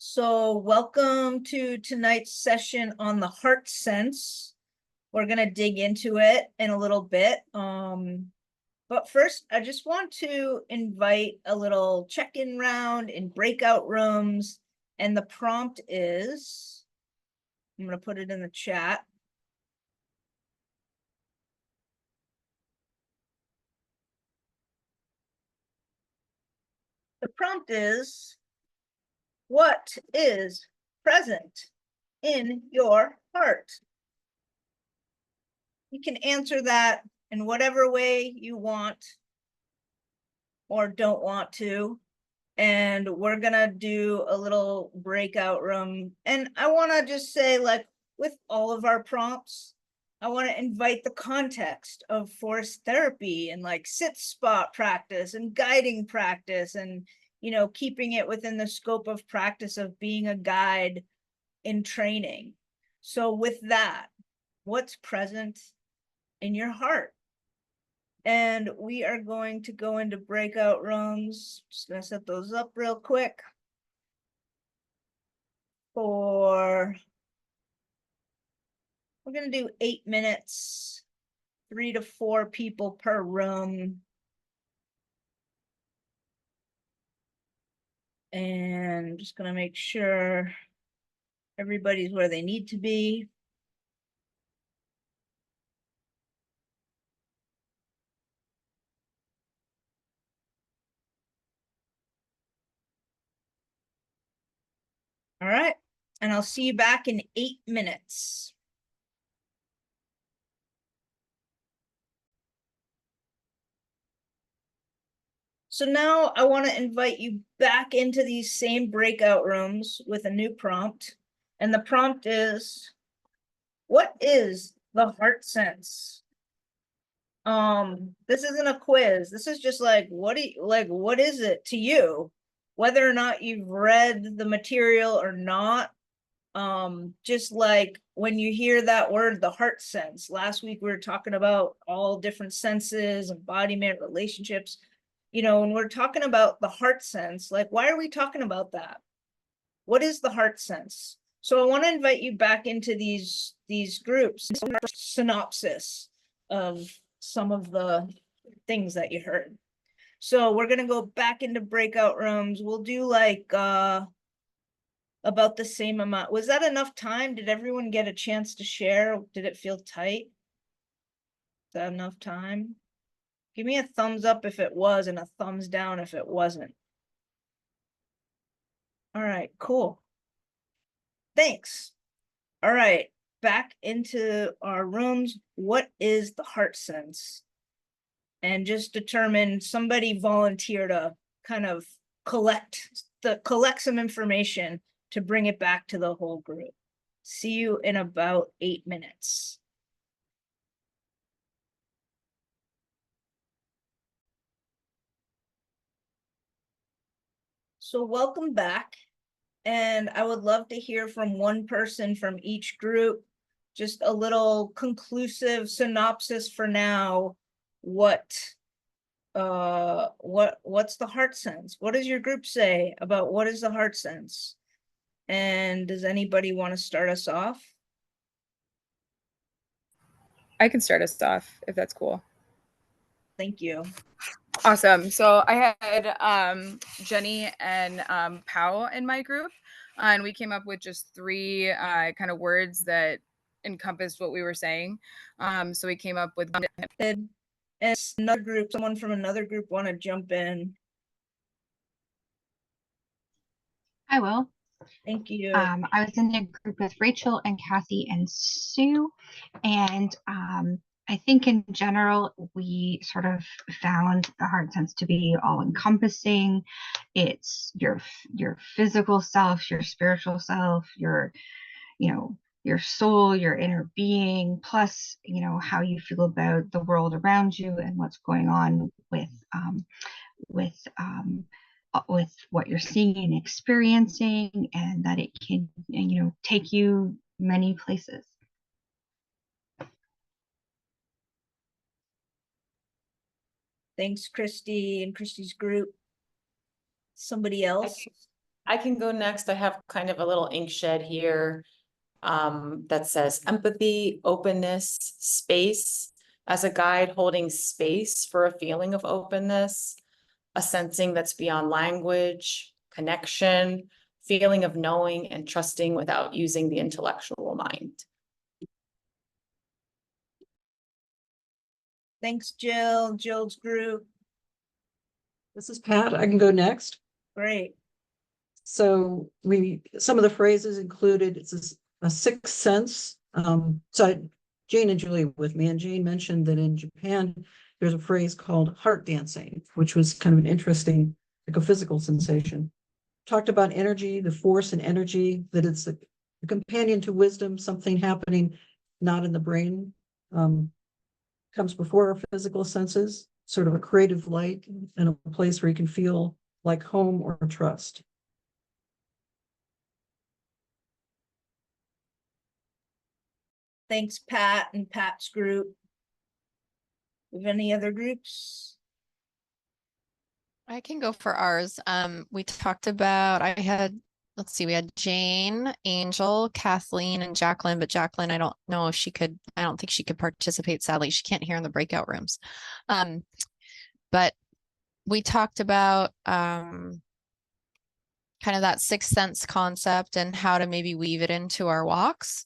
So welcome to tonight's session on the heart sense. We're going to dig into it in a little bit. But first, I just want to invite a little check-in round in breakout rooms. And the prompt is, I'm going to put it in the chat. The prompt is, what is present in your heart? You can answer that in whatever way you want or don't want to. And we're gonna do a little breakout room. And I wanna just say, like, with all of our prompts, I wanna invite the context of forest therapy and like sit spot practice and guiding practice and, you know, keeping it within the scope of practice of being a guide in training. So with that, what's present in your heart? And we are going to go into breakout rooms. Just gonna set those up real quick. We're gonna do 8 minutes, 3 to 4 people per room. And just gonna make sure everybody's where they need to be. All right, and I'll see you back in 8 minutes. So now I want to invite you back into these same breakout rooms with a new prompt. And the prompt is, what is the heart sense? This isn't a quiz. This is just like, what is it to you? Whether or not you've read the material or not. Just like when you hear that word, the heart sense. Last week we were talking about all different senses, embodiment, relationships. You know, when we're talking about the heart sense, like, why are we talking about that? What is the heart sense? So I want to invite you back into these groups, synopsis of some of the things that you heard. So we're going to go back into breakout rooms. We'll do like about the same amount. Was that enough time? Did everyone get a chance to share? Did it feel tight? Is that enough time? Give me a thumbs up if it was and a thumbs down if it wasn't. All right, cool. Thanks. All right, back into our rooms. What is the heart sense? And just determine, somebody volunteer to kind of collect some information to bring it back to the whole group. See you in about 8 minutes. So welcome back. And I would love to hear from one person from each group, just a little conclusive synopsis for now. What's the heart sense? What does your group say about what is the heart sense? And does anybody want to start us off? I can start us off if that's cool. Thank you. Awesome. So I had Jenny and Pao in my group, and we came up with just 3 kind of words that encompassed what we were saying. So we came up with And another group, someone from another group want to jump in. I will. Thank you. I was in a group with Rachel and Kathy and Sue, and I think in general we sort of found the heart sense to be all-encompassing. It's your physical self, your spiritual self, your soul, your inner being, plus how you feel about the world around you and what's going on with what you're seeing and experiencing, and that it can take you many places. Thanks, Christy and Christy's group. Somebody else? I can go next. I have kind of a little ink shed here that says empathy, openness, space as a guide, holding space for a feeling of openness, a sensing that's beyond language, connection, feeling of knowing and trusting without using the intellectual mind. Thanks, Jill. Jill's group. This is Pat. I can go next. Great. So some of the phrases included, it's a sixth sense. So Jane and Julie with me, and Jane mentioned that in Japan, there's a phrase called heart dancing, which was kind of an interesting, like a physical sensation. Talked about energy, the force and energy, that it's a companion to wisdom, something happening not in the brain, comes before our physical senses, sort of a creative light and a place where you can feel like home or trust. Thanks, Pat and Pat's group. Have any other groups? I can go for ours. We talked about, let's see, we had Jane, Angel, Kathleen, and Jacqueline, but Jacqueline, I don't know if she could, I don't think she could participate, sadly. She can't hear in the breakout rooms. But we talked about kind of that sixth sense concept and how to maybe weave it into our walks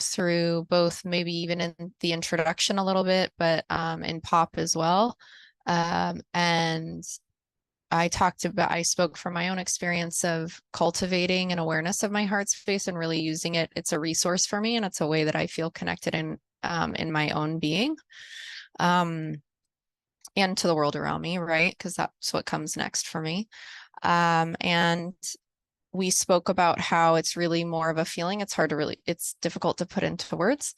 through both maybe even in the introduction a little bit, but in pop as well. And I spoke from my own experience of cultivating an awareness of my heart space and really using it. It's a resource for me, and it's a way that I feel connected in my own being, and to the world around me, right? Because that's what comes next for me. And we spoke about how it's really more of a feeling. It's difficult to put into words.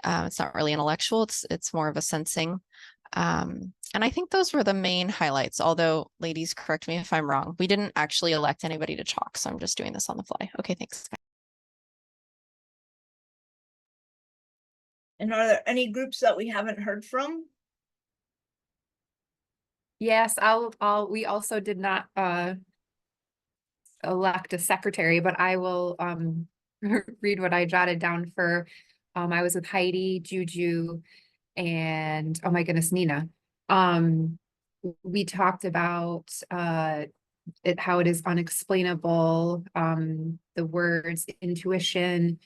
It's not really intellectual. It's more of a sensing. And I think those were the main highlights, although ladies, correct me if I'm wrong. We didn't actually elect anybody to talk, so I'm just doing this on the fly. Okay, thanks. And are there any groups that we haven't heard from? Yes, we also did not elect a secretary, but I will read what I jotted down for I was with Heidi, Juju, and oh my goodness, Nina. We talked about how it is unexplainable, the words intuition,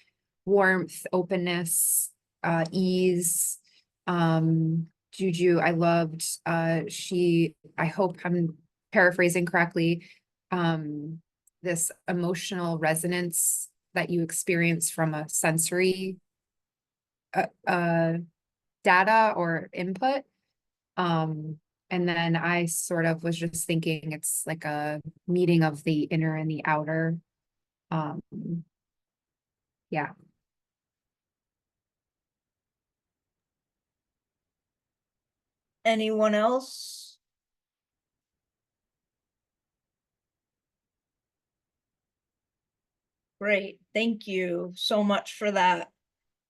warmth, openness, ease. Juju, I loved, I hope I'm paraphrasing correctly, this emotional resonance that you experience from a sensory data or input. And then I sort of was just thinking it's like a meeting of the inner and the outer. Yeah. Anyone else? Great. Thank you so much for that.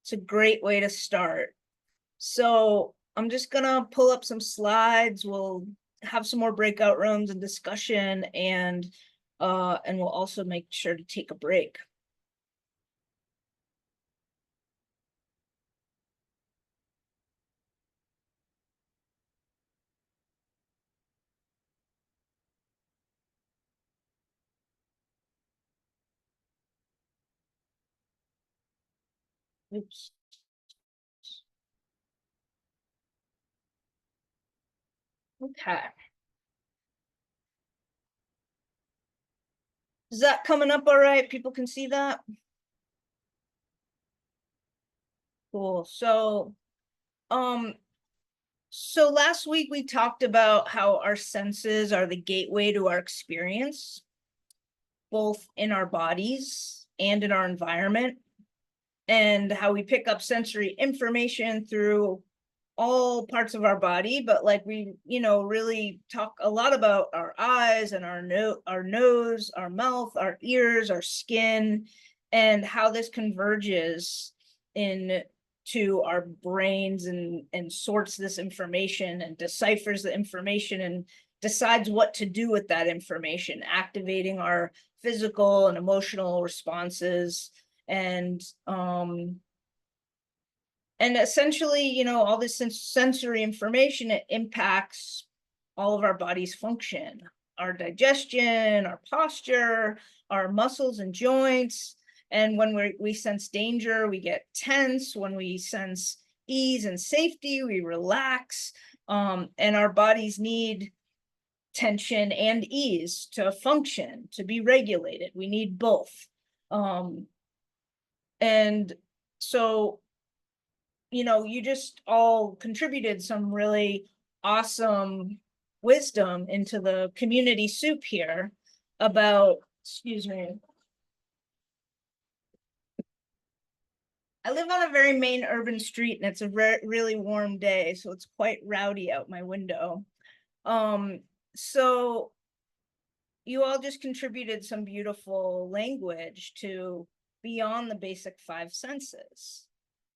It's a great way to start. So I'm just gonna pull up some slides. We'll have some more breakout rooms and discussion, and we'll also make sure to take a break. Oops. Okay. Is that coming up all right? People can see that? Cool. So last week we talked about how our senses are the gateway to our experience, both in our bodies and in our environment, and how we pick up sensory information through all parts of our body, but like we, really talk a lot about our eyes and our nose, our mouth, our ears, our skin, and how this converges into our brains and sorts this information and deciphers the information decides what to do with that information, activating our physical and emotional responses. And essentially, you know, all this sensory information, it impacts all of our body's function, our digestion, our posture, our muscles and joints. And when we sense danger, we get tense. When we sense ease and safety, we relax. And our bodies need tension and ease to function, to be regulated. We need both. And so, you know, you just all contributed some really awesome wisdom into the community soup here about, excuse me. I live on a very main urban street, and it's a really warm day, so it's quite rowdy out my window. So you all just contributed some beautiful language to beyond the basic 5 senses.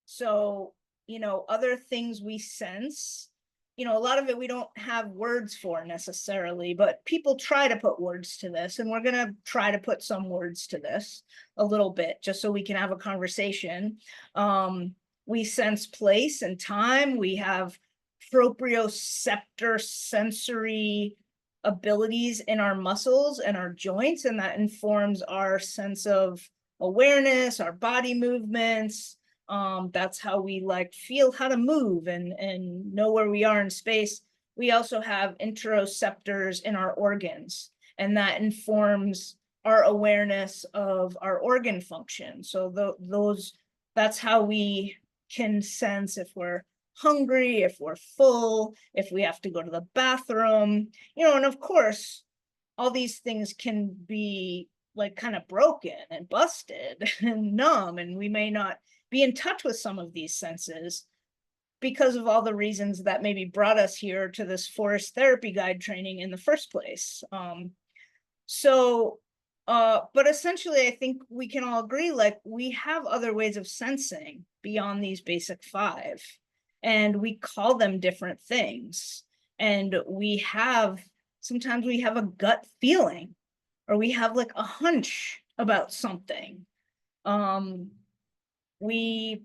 So, you know, other things we sense, you know, a lot of it we don't have words for necessarily, but people try to put words to this, and we're going to try to put some words to this a little bit just so we can have a conversation. We sense place and time. We have proprioceptor sensory abilities in our muscles and our joints, and that informs our sense of awareness, our body movements. That's how we like feel how to move and know where we are in space. We also have interoceptors in our organs, and that informs our awareness of our organ function. So that's how we can sense if we're hungry, if we're full, if we have to go to the bathroom, you know. And of course, all these things can be like kind of broken and busted and numb, and we may not be in touch with some of these senses because of all the reasons that maybe brought us here to this forest therapy guide training in the first place. But essentially, I think we can all agree, like, we have other ways of sensing beyond these basic 5, and we call them different things. And sometimes we have a gut feeling, or we have like a hunch about something. We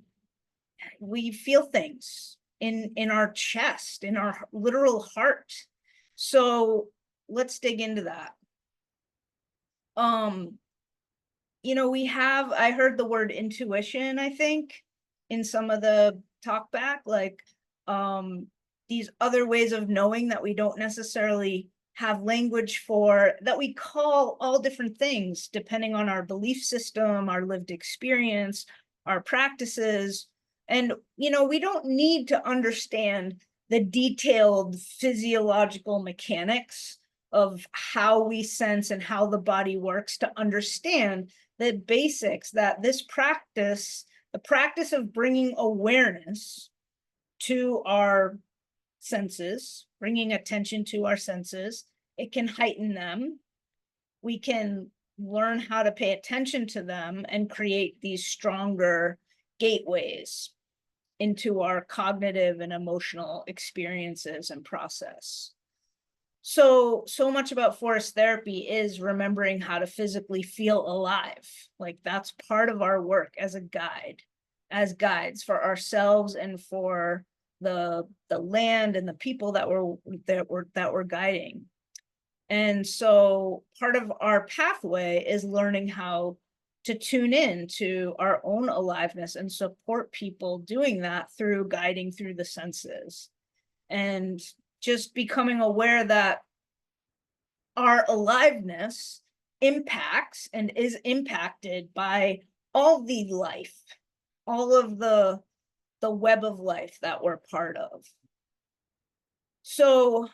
feel things in our chest, in our literal heart. So let's dig into that. You know, I heard the word intuition, I think, in some of the talk back, like these other ways of knowing that we don't necessarily have language for, that we call all different things depending on our belief system, our lived experience, our practices. And, you know, we don't need to understand the detailed physiological mechanics of how we sense and how the body works to understand the basics, that this practice, the practice of bringing awareness to our senses, bringing attention to our senses, it can heighten them. We can learn how to pay attention to them and create these stronger gateways into our cognitive and emotional experiences and process. So much about forest therapy is remembering how to physically feel alive. Like, that's part of our work as a guide, as guides for ourselves and for the land and the people that we're guiding. And so part of our pathway is learning how to tune in to our own aliveness and support people doing that through guiding through the senses, and just becoming aware that our aliveness impacts and is impacted by all the life, all of the web of life that we're part of. So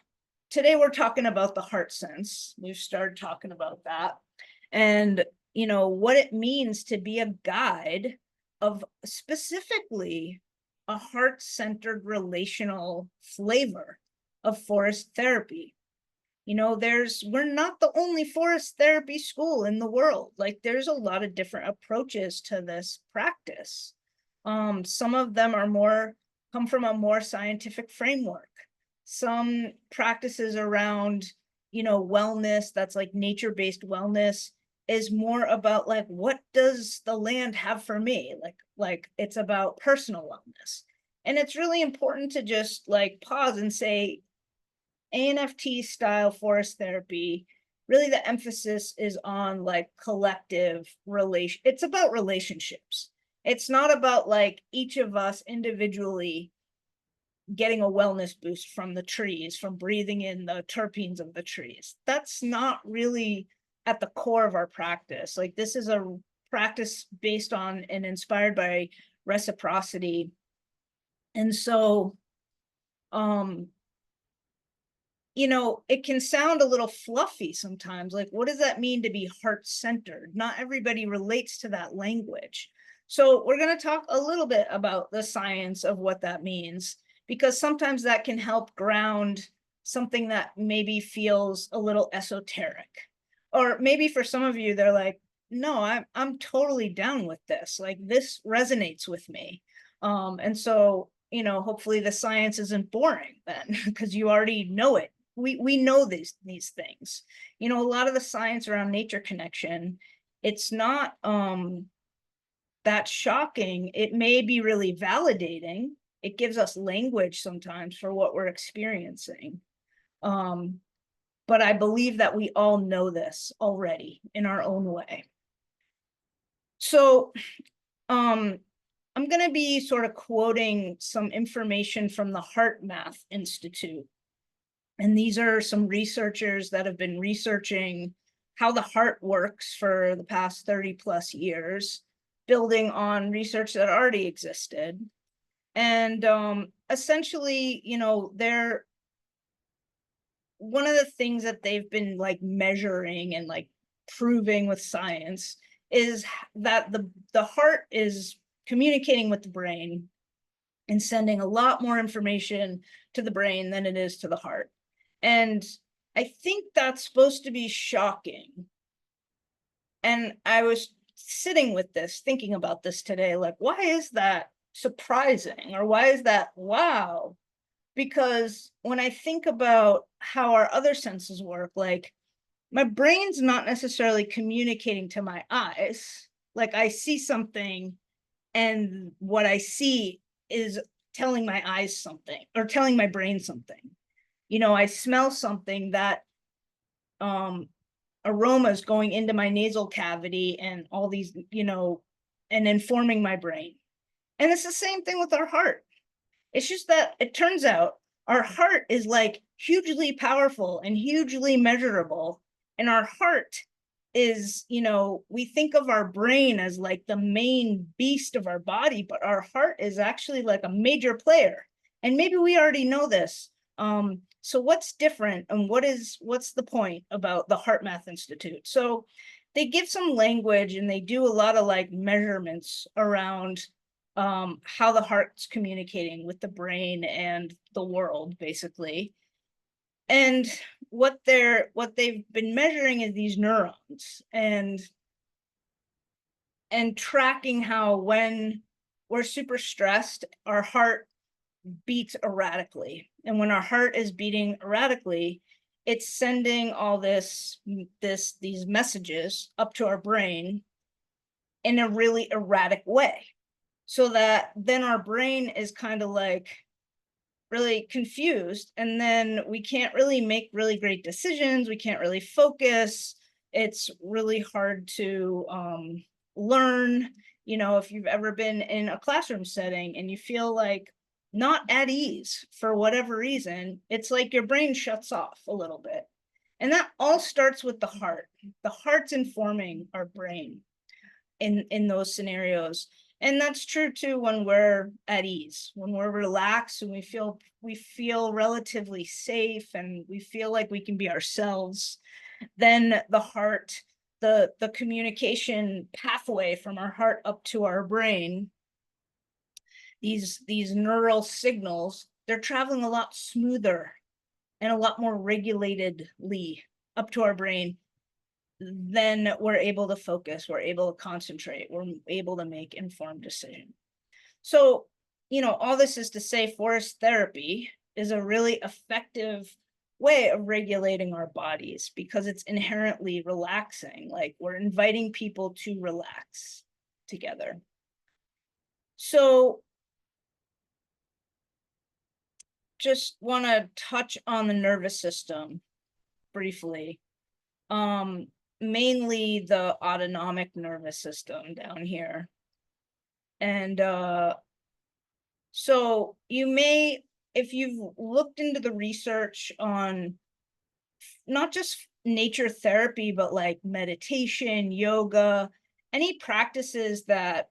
today we're talking about the heart sense. We've started talking about that, and you know what it means to be a guide of specifically a heart-centered relational flavor of forest therapy. You know, we're not the only forest therapy school in the world. Like, there's a lot of different approaches to this practice. Some of them come from a more scientific framework. some practices around, you know, wellness, that's like nature-based wellness, is more about like, what does the land have for me? Like it's about personal wellness. And it's really important to just like pause and say, ANFT style forest therapy, really the emphasis is on like collective relation. It's about relationships. It's not about like each of us individually getting a wellness boost from the trees, from breathing in the terpenes of the trees. That's not really at the core of our practice. Like this is a practice based on and inspired by reciprocity. And so, you know, it can sound a little fluffy sometimes. Like, what does that mean to be heart-centered? Not everybody relates to that language. So we're going to talk a little bit about the science of what that means, because sometimes that can help ground something that maybe feels a little esoteric. Or maybe for some of you, they're like, no, I'm totally down with this. Like this resonates with me. And so, you know, hopefully the science isn't boring then, because you already know it. We know these things. You know, a lot of the science around nature connection, it's not that shocking. It may be really validating. It gives us language sometimes for what we're experiencing. But I believe that we all know this already in our own way. So I'm going to be sort of quoting some information from the HeartMath Institute. And these are some researchers that have been researching how the heart works for the past 30 plus years, building on research that already existed. And essentially, you know, one of the things that they've been like measuring and like proving with science is that the heart is communicating with the brain and sending a lot more information to the brain than it is to the heart. And I think that's supposed to be shocking. And I was sitting with this, thinking about this today, like, why is that surprising? Or why is that wow? Because when I think about how our other senses work, like my brain's not necessarily communicating to my eyes. Like I see something and what I see is telling my eyes something or telling my brain something. You know, I smell something, that aroma is going into my nasal cavity and all these, you know, and informing my brain. And it's the same thing with our heart. It's just that it turns out our heart is like hugely powerful and hugely measurable. And our heart is, you know, we think of our brain as like the main beast of our body, but our heart is actually like a major player. And maybe we already know this. So what's different and what's the point about the HeartMath Institute? So they give some language and they do a lot of like measurements around how the heart's communicating with the brain and the world, basically. And what they've been measuring is these neurons and tracking how when we're super stressed, our heart beats erratically. And when our heart is beating erratically, it's sending all these messages up to our brain in a really erratic way. So that then our brain is kind of like really confused, and then we can't really make really great decisions. We can't really focus. It's really hard to learn. You know, if you've ever been in a classroom setting and you feel like not at ease for whatever reason, it's like your brain shuts off a little bit. And that all starts with the heart. The heart's informing our brain in those scenarios. And that's true too when we're at ease, when we're relaxed and we feel relatively safe and we feel like we can be ourselves. Then the heart, the communication pathway from our heart up to our brain, these neural signals, they're traveling a lot smoother and a lot more regulatedly up to our brain. Then we're able to focus, we're able to concentrate, we're able to make informed decisions. So, you know, all this is to say forest therapy is a really effective way of regulating our bodies because it's inherently relaxing. Like we're inviting people to relax together. So just want to touch on the nervous system briefly. Mainly the autonomic nervous system down here. And so you may, if you've looked into the research on not just nature therapy, but like meditation, yoga, any practices that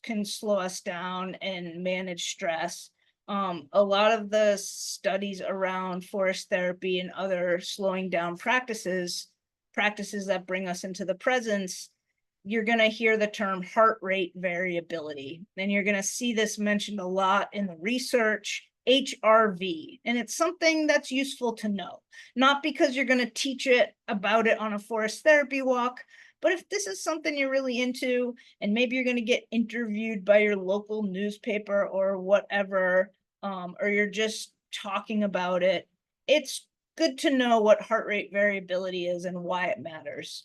can slow us down and manage stress. A lot of the studies around forest therapy and other slowing down practices that bring us into the presence, you're going to hear the term heart rate variability. And you're going to see this mentioned a lot in the research, HRV. And it's something that's useful to know, not because you're going to teach it about it on a forest therapy walk, but if this is something you're really into, and maybe you're going to get interviewed by your local newspaper or whatever, or you're just talking about it, it's good to know what heart rate variability is and why it matters.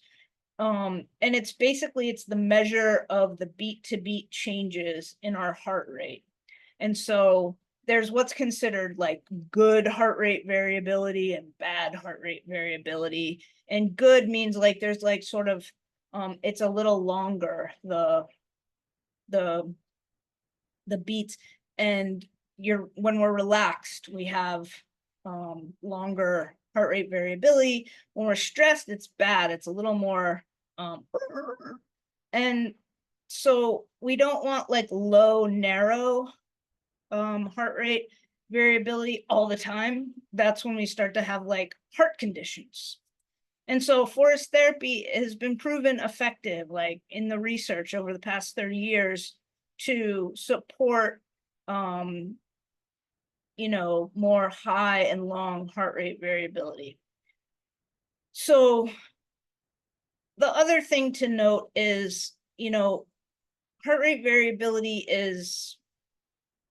And it's basically, it's the measure of the beat to beat changes in our heart rate. And so there's what's considered like good heart rate variability and bad heart rate variability. And good means like there's like sort of, it's a little longer, the beats, and when we're relaxed, we have longer heart rate variability. When we're stressed, it's bad. It's a little more, and so we don't want like low, narrow heart rate variability all the time. That's when we start to have like heart conditions. And so forest therapy has been proven effective, like in the research over the past 30 years to support, you know, more high and long heart rate variability. So the other thing to note is, you know, heart rate variability is,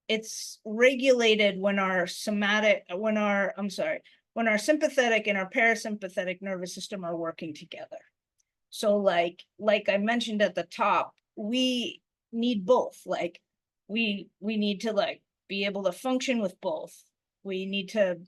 it's regulated when our sympathetic and our parasympathetic nervous system are working together. So like I mentioned at the top, we need both. Like we need to like be able to function with both. We need to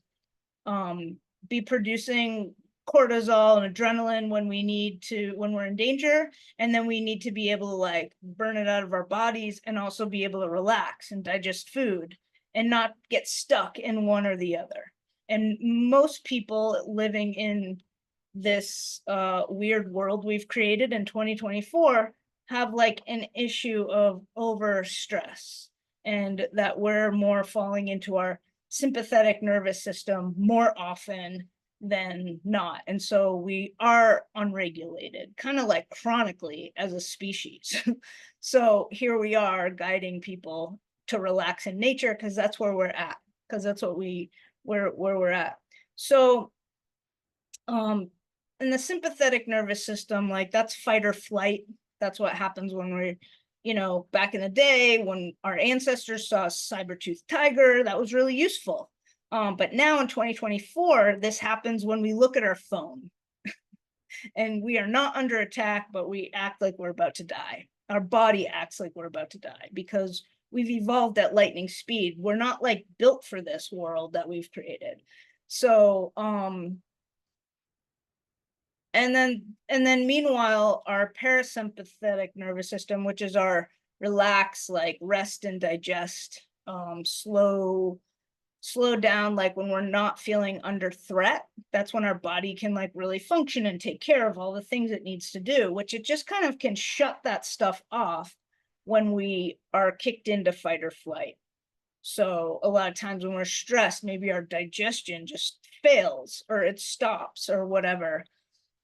be producing cortisol and adrenaline when we're in danger, and then we need to be able to like burn it out of our bodies and also be able to relax and digest food and not get stuck in one or the other. And most people living in this weird world we've created in 2024 have like an issue of over stress, and that we're more falling into our sympathetic nervous system more often than not. And so we are unregulated, kind of like chronically as a species. So here we are guiding people to relax in nature because that's where we're at, because that's what where we're at. So in the sympathetic nervous system, like that's fight or flight. That's what happens when we're, you know, back in the day when our ancestors saw a saber-toothed tiger, that was really useful. But now in 2024, this happens when we look at our phone and we are not under attack, but we act like we're about to die. Our body acts like we're about to die because we've evolved at lightning speed. We're not like built for this world that we've created. So, and then meanwhile, our parasympathetic nervous system, which is our relax, like rest and digest, slow down, like when we're not feeling under threat, that's when our body can like really function and take care of all the things it needs to do, which it just kind of can shut that stuff off when we are kicked into fight or flight. So a lot of times when we're stressed, maybe our digestion just fails or it stops or whatever.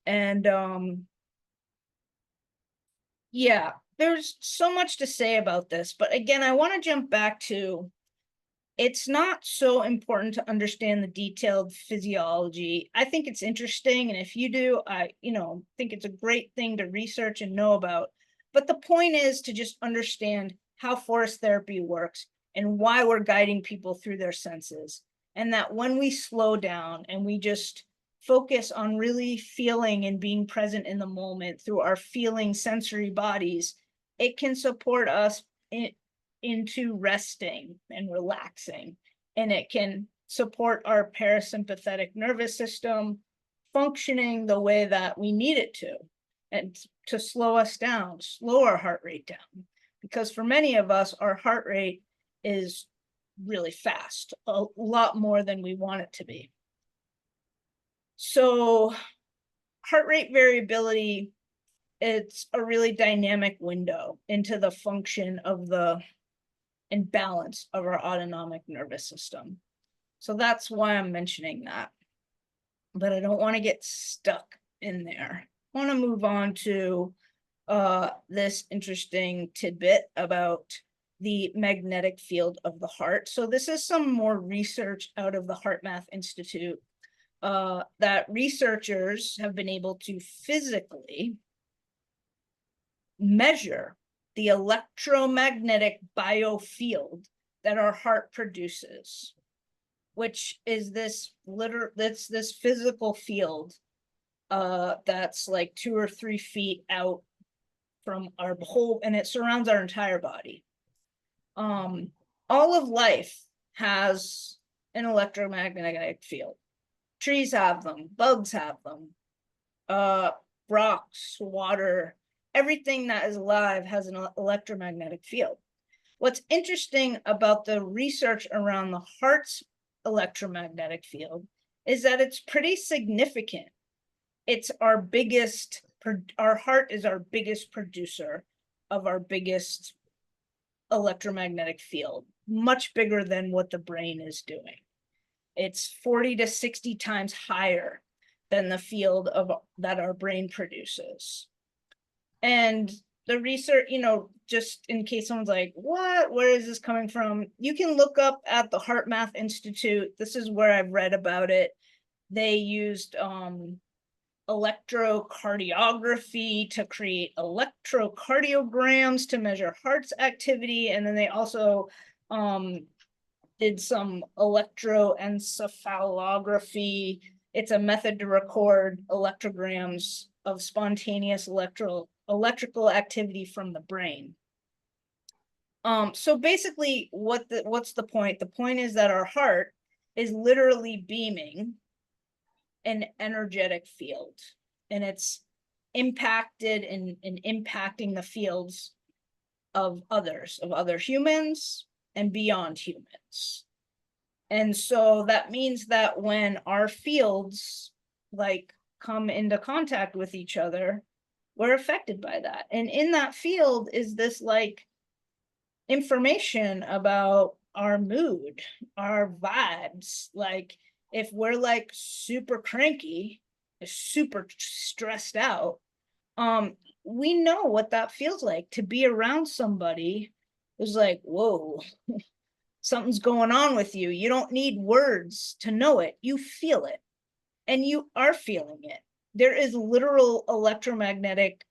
And yeah, there's so much to say about this, but again, I want to jump back to, it's not so important to understand the detailed physiology. I think it's interesting, and if you do, I think it's a great thing to research and know about. But the point is to just understand how forest therapy works and why we're guiding people through their senses. And that when we slow down and we just focus on really feeling and being present in the moment through our feeling sensory bodies, it can support us into resting and relaxing. And it can support our parasympathetic nervous system functioning the way that we need it to, and to slow us down, slow our heart rate down. Because for many of us, our heart rate is really fast, a lot more than we want it to be. So heart rate variability, it's a really dynamic window into the function of the and balance of our autonomic nervous system. So that's why I'm mentioning that. But I don't want to get stuck in there. I want to move on to this interesting tidbit about the magnetic field of the heart. So this is some more research out of the HeartMath Institute that researchers have been able to physically measure the electromagnetic biofield that our heart produces, which is this this physical field that's like 2 or 3 feet out from our whole, and it surrounds our entire body. All of life has an electromagnetic field. Trees have them, bugs have them, rocks, water, everything that is alive has an electromagnetic field. What's interesting about the research around the heart's electromagnetic field is that it's pretty significant. It's our biggest, our heart is our biggest producer of our biggest electromagnetic field, much bigger than what the brain is doing. It's 40 to 60 times higher than the field of that our brain produces. And the research, you know, just in case someone's like, what, where is this coming from? You can look up at the HeartMath Institute. This is where I've read about it. They used electrocardiography to create electrocardiograms to measure heart's activity. And then they also did some electroencephalography. It's a method to record electrograms of spontaneous electrical activity from the brain. So basically what's the point? The point is that our heart is literally beaming an energetic field, and it's impacted and impacting the fields of others, of other humans and beyond humans. And so that means that when our fields like come into contact with each other, we're affected by that. And in that field is this like information about our mood, our vibes. Like if we're like super cranky, super stressed out, we know what that feels like to be around somebody who's like, whoa, something's going on with you. You don't need words to know it. You feel it, and you are feeling it. There is literal electromagnetic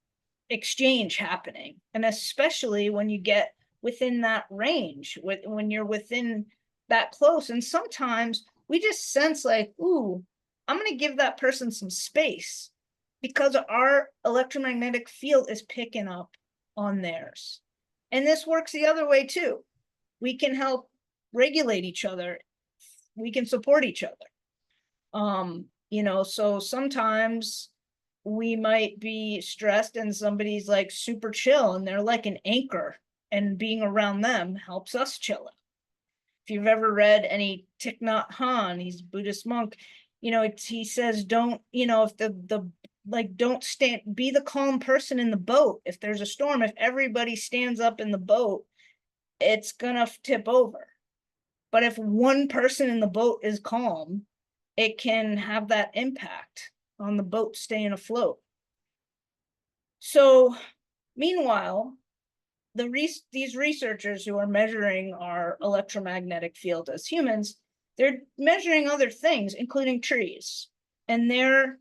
exchange happening. And especially when you get within that range, when you're within that close. And sometimes we just sense like, ooh, I'm going to give that person some space because our electromagnetic field is picking up on theirs. And this works the other way too. We can help regulate each other. We can support each other. You know, so sometimes we might be stressed and somebody's like super chill and they're like an anchor, and being around them helps us chill out. If you've ever read any Thich Nhat Hanh, he's a Buddhist monk, you know, he says, don't, you know, if don't stand, be the calm person in the boat. If there's a storm, if everybody stands up in the boat, it's gonna tip over. But if one person in the boat is calm, it can have that impact on the boat staying afloat. So meanwhile, these researchers who are measuring our electromagnetic field as humans, they're measuring other things, including trees. And they're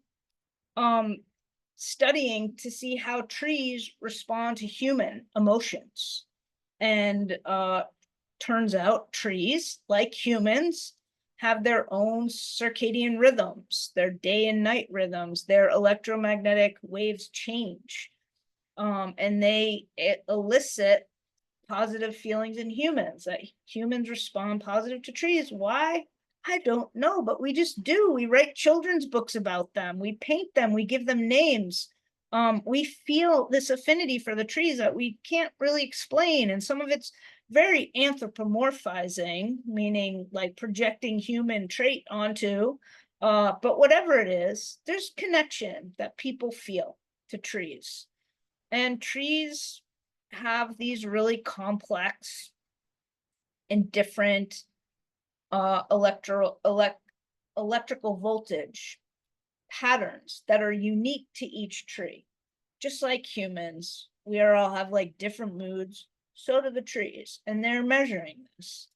studying to see how trees respond to human emotions. And turns out trees, like humans, have their own circadian rhythms, their day and night rhythms, their electromagnetic waves change. And they elicit positive feelings in humans, that humans respond positive to trees. Why? I don't know, but we just do. We write children's books about them. We paint them. We give them names. We feel this affinity for the trees that we can't really explain. And some of it's very anthropomorphizing, meaning like projecting human trait onto, but whatever it is, there's connection that people feel to trees. And trees have these really complex and different electrical voltage patterns that are unique to each tree. Just like humans, we all have like different moods, so do the trees, and they're measuring this.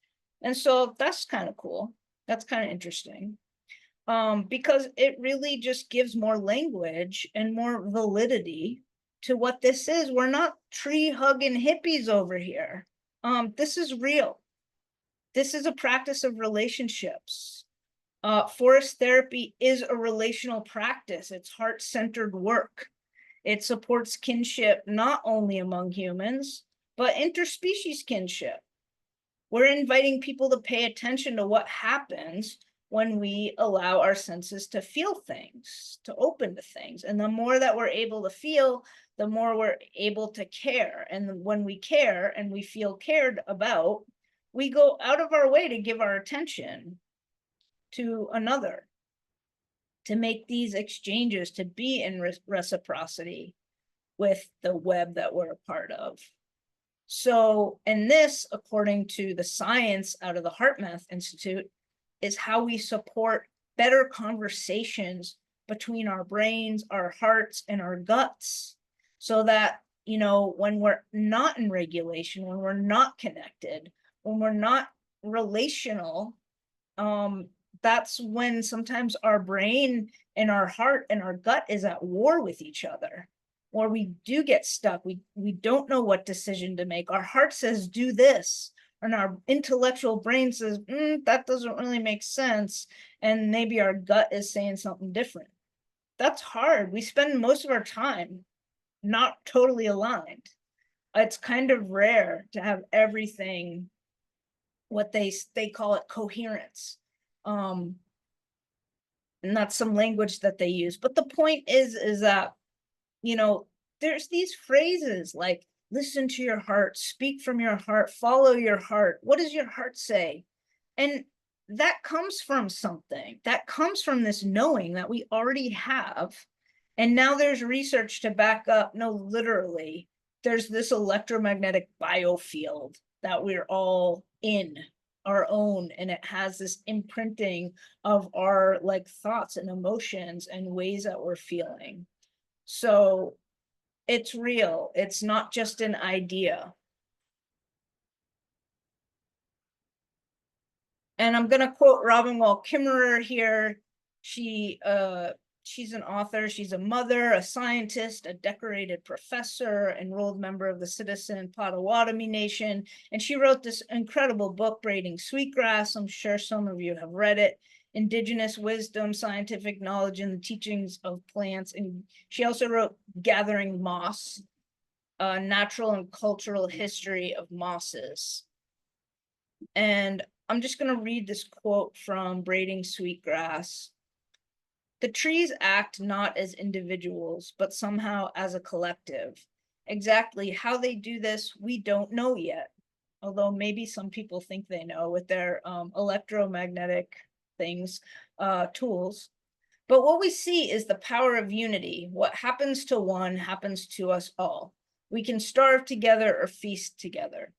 And so that's kind of cool. That's kind of interesting. Because it really just gives more language and more validity to what this is. We're not tree hugging hippies over here. This is real. This is a practice of relationships. Forest therapy is a relational practice. It's heart-centered work. It supports kinship not only among humans, but interspecies kinship. We're inviting people to pay attention to what happens when we allow our senses to feel things, to open to things. And the more that we're able to feel, the more we're able to care. And when we care and we feel cared about, we go out of our way to give our attention to another, to make these exchanges, to be in reciprocity with the web that we're a part of. So, and this, according to the science out of the HeartMath Institute, is how we support better conversations between our brains, our hearts, and our guts, so that, you know, when we're not in regulation, when we're not connected, when we're not relational, that's when sometimes our brain and our heart and our gut is at war with each other, or we do get stuck. We don't know what decision to make. Our heart says, do this. And our intellectual brain says, that doesn't really make sense. And maybe our gut is saying something different. That's hard. We spend most of our time not totally aligned. It's kind of rare to have everything, what they call it coherence. And that's some language that they use. But the point is that, you know, there's these phrases like, listen to your heart, speak from your heart, follow your heart. What does your heart say? And that comes from something. That comes from this knowing that we already have. And now there's research to back up, no, literally, there's this electromagnetic biofield that we're all in, our own, and it has this imprinting of our like thoughts and emotions and ways that we're feeling. So it's real. It's not just an idea. And I'm gonna quote Robin Wall Kimmerer here. She's an author, she's a mother, a scientist, a decorated professor, enrolled member of the Citizen Potawatomi Nation. And she wrote this incredible book, Braiding Sweetgrass. I'm sure some of you have read it. Indigenous Wisdom, Scientific Knowledge, and the Teachings of Plants. And she also wrote Gathering Moss, a Natural and Cultural History of Mosses. And I'm just going to read this quote from Braiding Sweetgrass. The trees act not as individuals, but somehow as a collective. Exactly how they do this, we don't know yet. Although maybe some people think they know with their electromagnetic things, tools. But what we see is the power of unity. What happens to one happens to us all. We can starve together or feast together.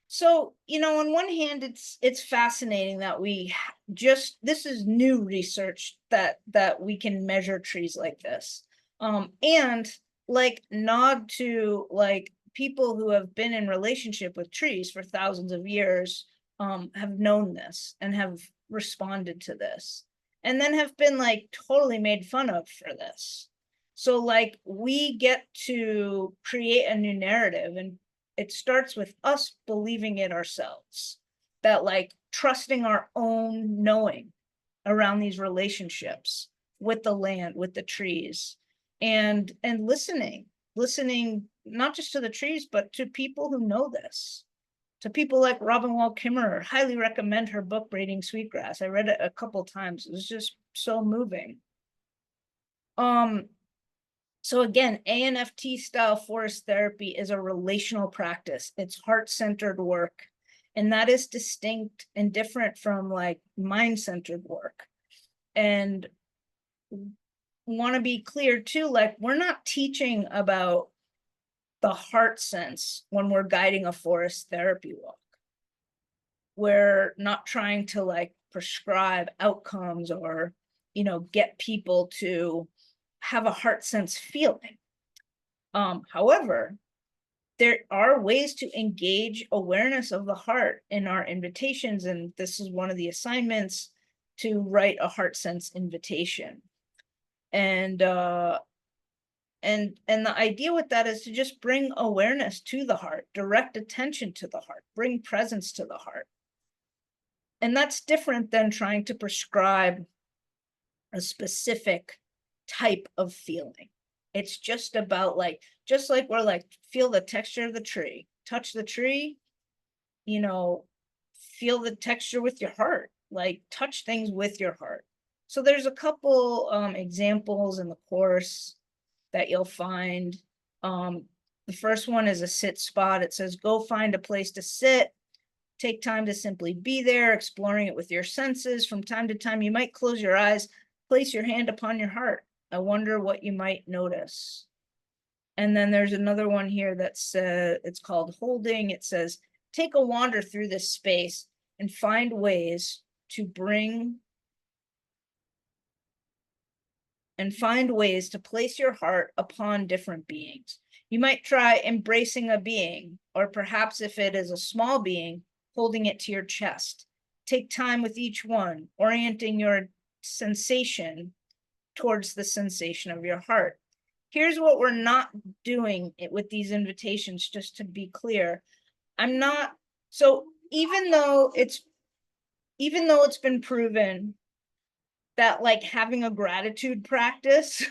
So, you know, on one hand, it's fascinating that this is new research that we can measure trees like this. And like nod to like people who have been in relationship with trees for thousands of years, have known this and have responded to this, and then have been like totally made fun of for this. So like we get to create a new narrative, and it starts with us believing it ourselves, that like trusting our own knowing around these relationships with the land, with the trees, and listening not just to the trees, but to people who know this, to people like Robin Wall Kimmerer. Highly recommend her book, Braiding Sweetgrass. I read it a couple times. It was just so moving. So again, ANFT style forest therapy is a relational practice. It's heart-centered work. And that is distinct and different from like mind-centered work. And want to be clear too, like we're not teaching about the heart sense when we're guiding a forest therapy walk. We're not trying to like prescribe outcomes or, you know, get people to have a heart sense feeling. However, there are ways to engage awareness of the heart in our invitations, and this is one of the assignments, to write a heart sense invitation. And the idea with that is to just bring awareness to the heart, direct attention to the heart, bring presence to the heart. And that's different than trying to prescribe a specific type of feeling. It's just about like, just like we're like, feel the texture of the tree, touch the tree, you know, feel the texture with your heart, like touch things with your heart. So there's a couple examples in the course that you'll find. The first one is a sit spot. It says, go find a place to sit. Take time to simply be there, exploring it with your senses. From time to time, you might close your eyes, place your hand upon your heart. I wonder what you might notice. And then there's another one here that says, it's called holding. It says, take a wander through this space and find ways to place your heart upon different beings. You might try embracing a being, or perhaps if it is a small being, holding it to your chest. Take time with each one, orienting your sensation towards the sensation of your heart. Here's what we're not doing with these invitations, just to be clear. So even though it's been proven that like having a gratitude practice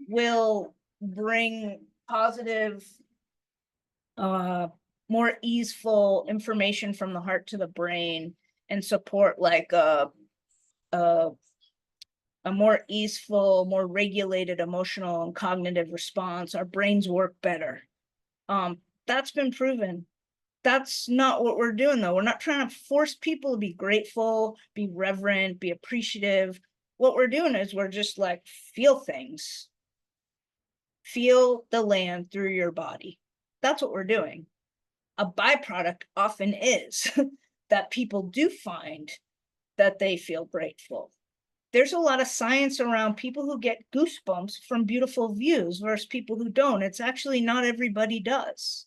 will bring positive, more easeful information from the heart to the brain and support like a more easeful, more regulated emotional and cognitive response. Our brains work better. That's been proven. That's not what we're doing though. We're not trying to force people to be grateful, be reverent, be appreciative. What we're doing is we're just like, feel things. Feel the land through your body. That's what we're doing. A byproduct often is that people do find that they feel grateful. There's a lot of science around people who get goosebumps from beautiful views versus people who don't. It's actually not everybody does.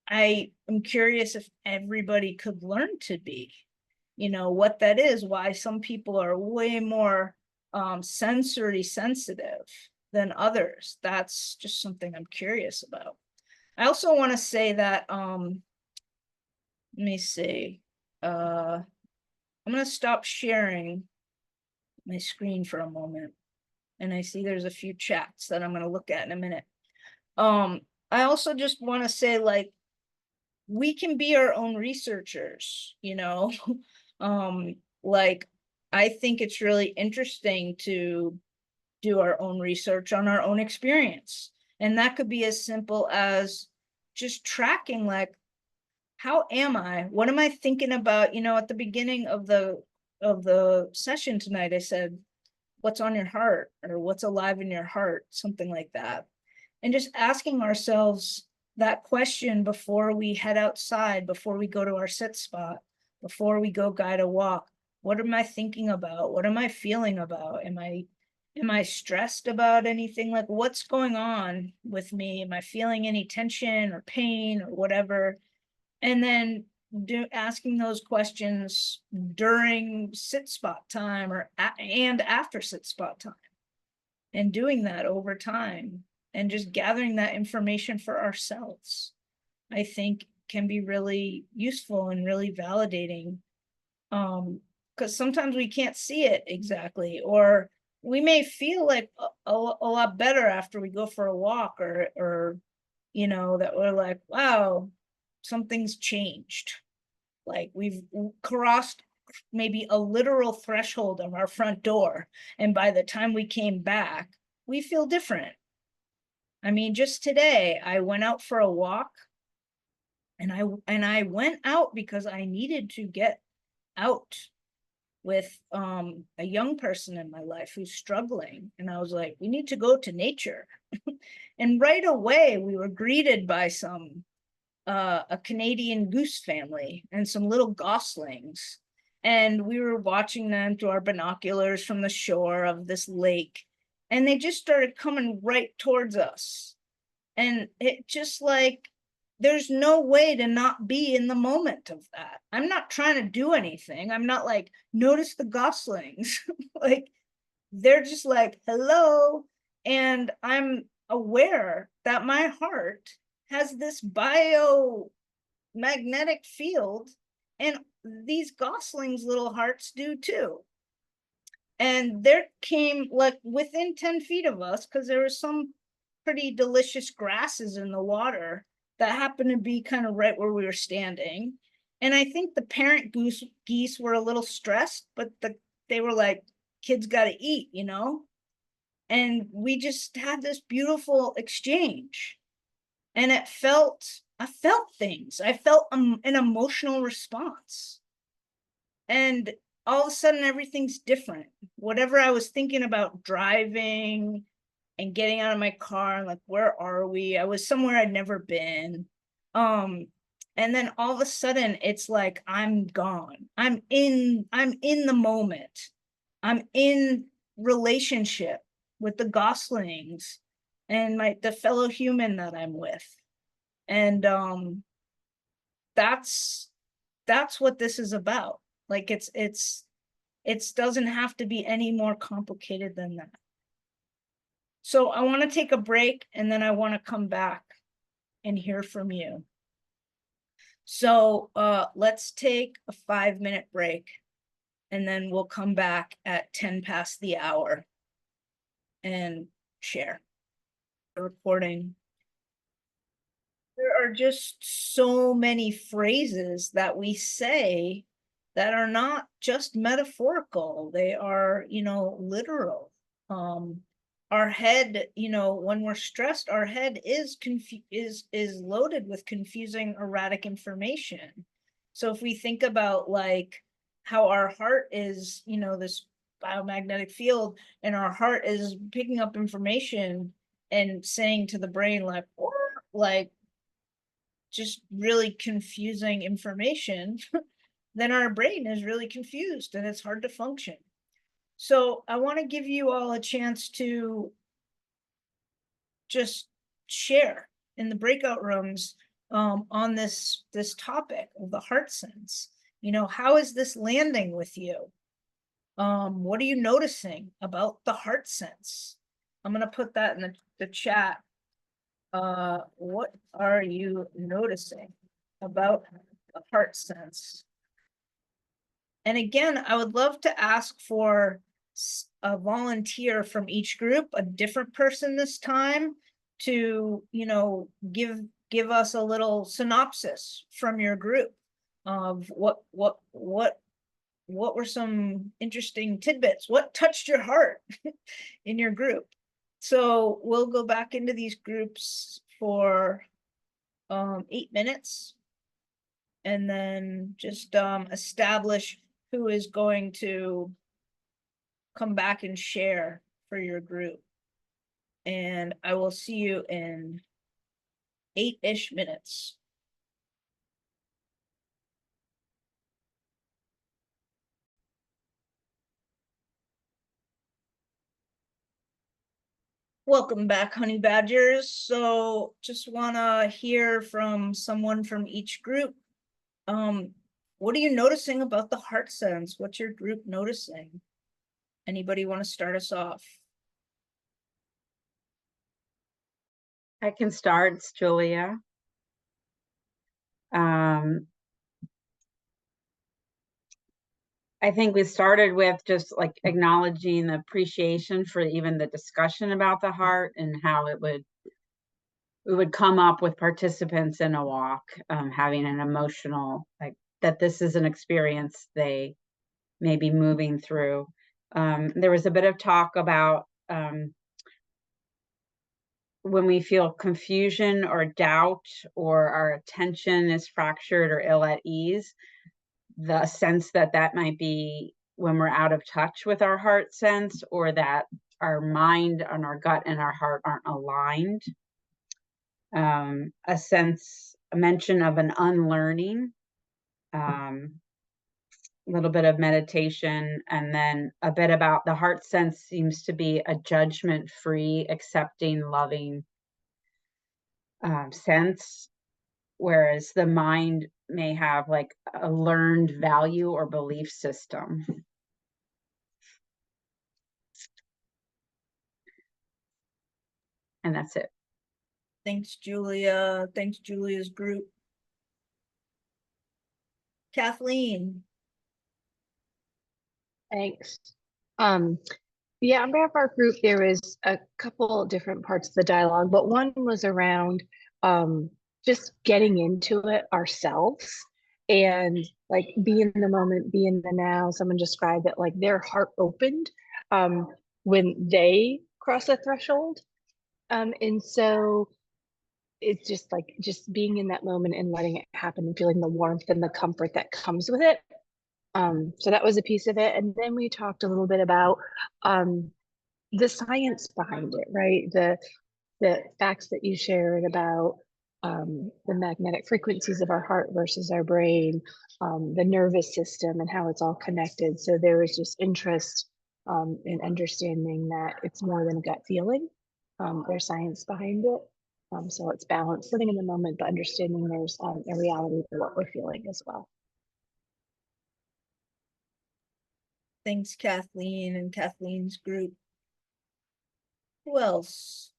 I am curious if everybody could learn to be, you know, what that is, why some people are way more sensory sensitive than others. That's just something I'm curious about. I also want to say that, let me see, I'm going to stop sharing my screen for a moment. And I see there's a few chats that I'm going to look at in a minute. I also just want to say, like, we can be our own researchers, you know. Like, I think it's really interesting to do our own research on our own experience. And that could be as simple as just tracking, like, how am I? What am I thinking about? You know, at the beginning of the session tonight, I said, what's on your heart, or what's alive in your heart, something like that. And just asking ourselves that question before we head outside, before we go to our sit spot, before we go guide a walk. What am I thinking about? What am I feeling about? Am I stressed about anything? Like, what's going on with me? Am I feeling any tension or pain or whatever? And then asking those questions during sit spot time and after sit spot time, and doing that over time and just gathering that information for ourselves, I think can be really useful and really validating. Because sometimes we can't see it exactly, or we may feel like a lot better after we go for a walk, or you know, that we're like, wow, something's changed. Like we've crossed maybe a literal threshold of our front door, and by the time we came back, we feel different. I mean, just today I went out for a walk, and I went out because I needed to get out with a young person in my life who's struggling, and I was like, we need to go to nature. And right away we were greeted by some a Canadian goose family and some little goslings, and we were watching them through our binoculars from the shore of this lake, and they just started coming right towards us. And it just like, there's no way to not be in the moment of that. I'm not trying to do anything. I'm not like, notice the goslings. Like, they're just like, hello. And I'm aware that my heart has this biomagnetic field, and these goslings' little hearts do too. And there came, like, within 10 feet of us, because there was some pretty delicious grasses in the water that happened to be kind of right where we were standing. And I think the parent geese were a little stressed, but they were like, kids got to eat, you know? And we just had this beautiful exchange. And I felt things. I felt an emotional response. And all of a sudden, everything's different. Whatever I was thinking about driving and getting out of my car, and like, where are we? I was somewhere I'd never been. And then all of a sudden it's like, I'm gone. I'm in the moment. I'm in relationship with the goslings and the fellow human that I'm with. And that's what this is about. Like, it doesn't have to be any more complicated than that. So I want to take a break, and then I want to come back and hear from you. So let's take a 5-minute break, and then we'll come back at 10 past the hour and share the recording. There are just so many phrases that we say that are not just metaphorical. They are, you know, literal. Our head, you know, when we're stressed, our head is loaded with confusing, erratic information. So if we think about like how our heart is, you know, this biomagnetic field, and our heart is picking up information and saying to the brain like, or like just really confusing information, then our brain is really confused and it's hard to function. So I want to give you all a chance to just share in the breakout rooms on this topic of the heart sense. You know, how is this landing with you? What are you noticing about the heart sense? I'm going to put that in the chat. What are you noticing about the heart sense? And again, I would love to ask for a volunteer from each group, a different person this time, to, you know, give us a little synopsis from your group of what were some interesting tidbits, what touched your heart in your group. So we'll go back into these groups for 8 minutes, and then just establish who is going to come back and share for your group. And I will see you in 8-ish minutes. Welcome back, honey badgers. So just want to hear from someone from each group. What are you noticing about the heart sense? What's your group noticing? Anybody want to start us off? I can start. It's Julia. I think we started with just like acknowledging the appreciation for even the discussion about the heart and how we would come up with participants in a walk, having an emotional, like that this is an experience they may be moving through. There was a bit of talk about when we feel confusion or doubt, or our attention is fractured or ill at ease, the sense that that might be when we're out of touch with our heart sense, or that our mind and our gut and our heart aren't aligned. A mention of an unlearning, a little bit of meditation, and then a bit about the heart sense seems to be a judgment-free, accepting, loving sense, whereas the mind may have like a learned value or belief system. And that's it. Thanks, Julia. Thanks, Julia's group. Kathleen. Thanks. Yeah, on behalf of our group, there was a couple different parts of the dialogue, but one was around just getting into it ourselves and like be in the moment, be in the now. Someone described it like their heart opened when they cross a threshold. And so it's just like just being in that moment and letting it happen and feeling the warmth and the comfort that comes with it. So that was a piece of it. And then we talked a little bit about the science behind it, right? The facts that you shared about the magnetic frequencies of our heart versus our brain, the nervous system and how it's all connected. So there was just interest in understanding that it's more than a gut feeling. There's science behind it. So it's balanced, living in the moment, but understanding there's a reality for what we're feeling as well. Thanks, Kathleen and Kathleen's group. Who else?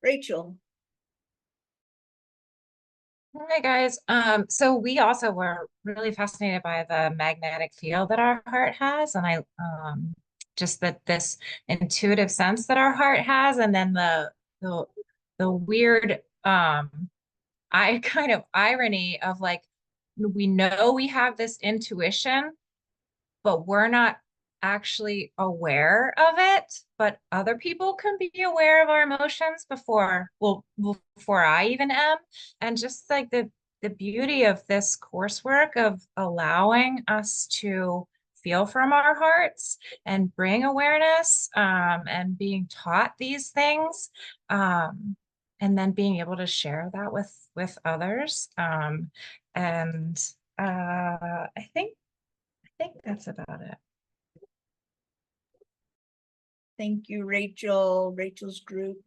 Rachel. Hi guys. So we also were really fascinated by the magnetic field that our heart has, and I just that this intuitive sense that our heart has, and then the weird kind of irony of like we know we have this intuition, but we're not actually aware of it, but other people can be aware of our emotions before I even am. And just like the beauty of this coursework of allowing us to feel from our hearts and bring awareness and being taught these things, and then being able to share that with others. And I think that's about it. Thank you, Rachel. Rachel's group.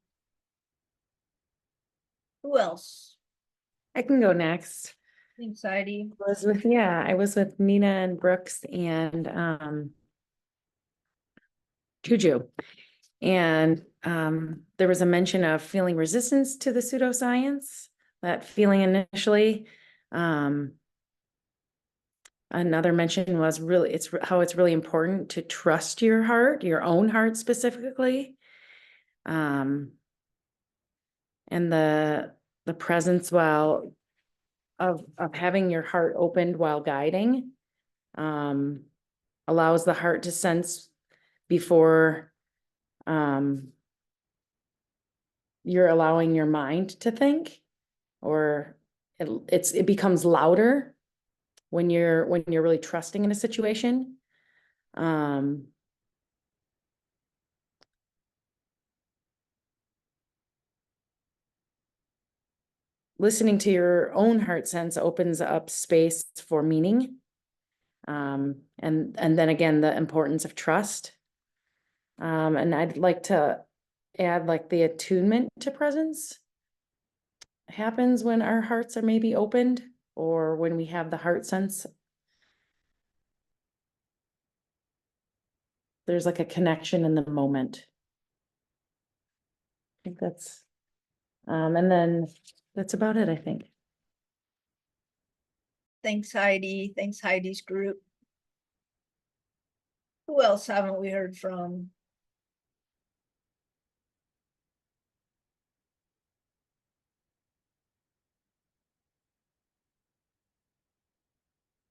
Who else? I can go next. Thanks, Heidi. I was with Nina and Brooks and Juju. And there was a mention of feeling resistance to the pseudoscience, that feeling initially. Another mention was really how it's really important to trust your heart, your own heart specifically. And the presence of having your heart opened while guiding allows the heart to sense before you're allowing your mind to think, or it becomes louder when you're really trusting in a situation. Listening to your own heart sense opens up space for meaning. And then again, the importance of trust. And I'd like to add like the attunement to presence happens when our hearts are maybe opened, or when we have the heart sense. There's like a connection in the moment. I think that's, and then that's about it, I think. Thanks, Heidi. Thanks, Heidi's group. Who else haven't we heard from?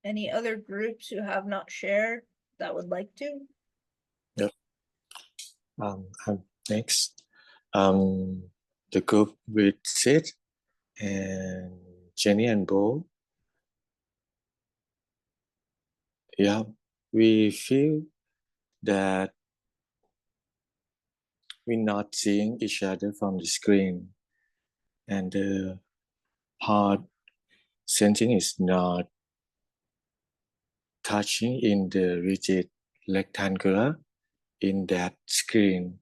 Any other groups who have not shared that would like to? Yep. Next, the group with Sid and Jenny and Bo. Yeah, we feel that we're not seeing each other from the screen, and the heart sensing is not touching in the rigid rectangular in that screen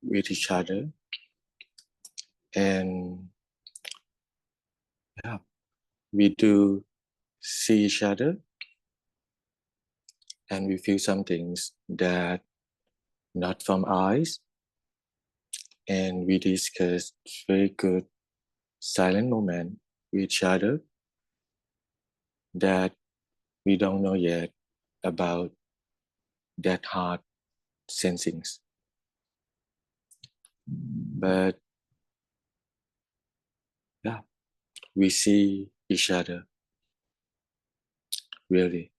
with each other. And yeah, we do see each other, and we feel some things that not from eyes, and we discuss very good silent moment with each other that we don't know yet about that heart sensings. But yeah, we see each other really.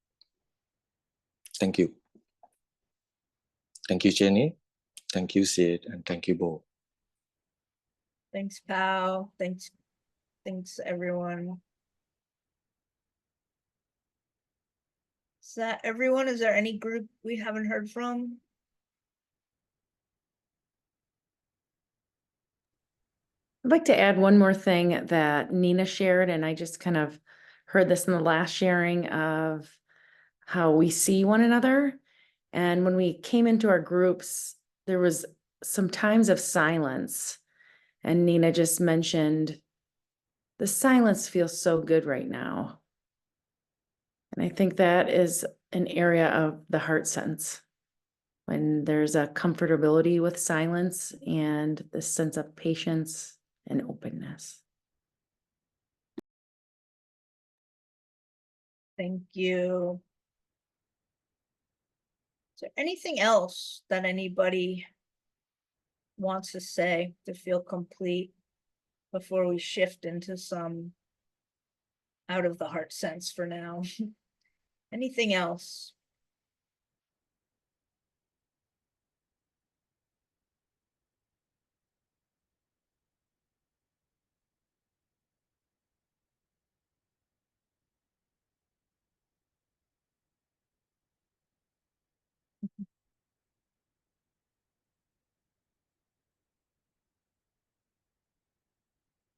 Thank you. Thank you, Jenny. Thank you, Sid, and thank you, Bo. Thanks, Pao. Thanks, everyone. Is that everyone? Is there any group we haven't heard from? I'd like to add one more thing that Nina shared, and I just kind of heard this in the last sharing of how we see one another. And when we came into our groups, there was some times of silence. And Nina just mentioned the silence feels so good right now. And I think that is an area of the heart sense, when there's a comfortability with silence and this sense of patience and openness. Thank you. Is there anything else that anybody wants to say to feel complete before we shift into some out of the heart sense for now? Anything else?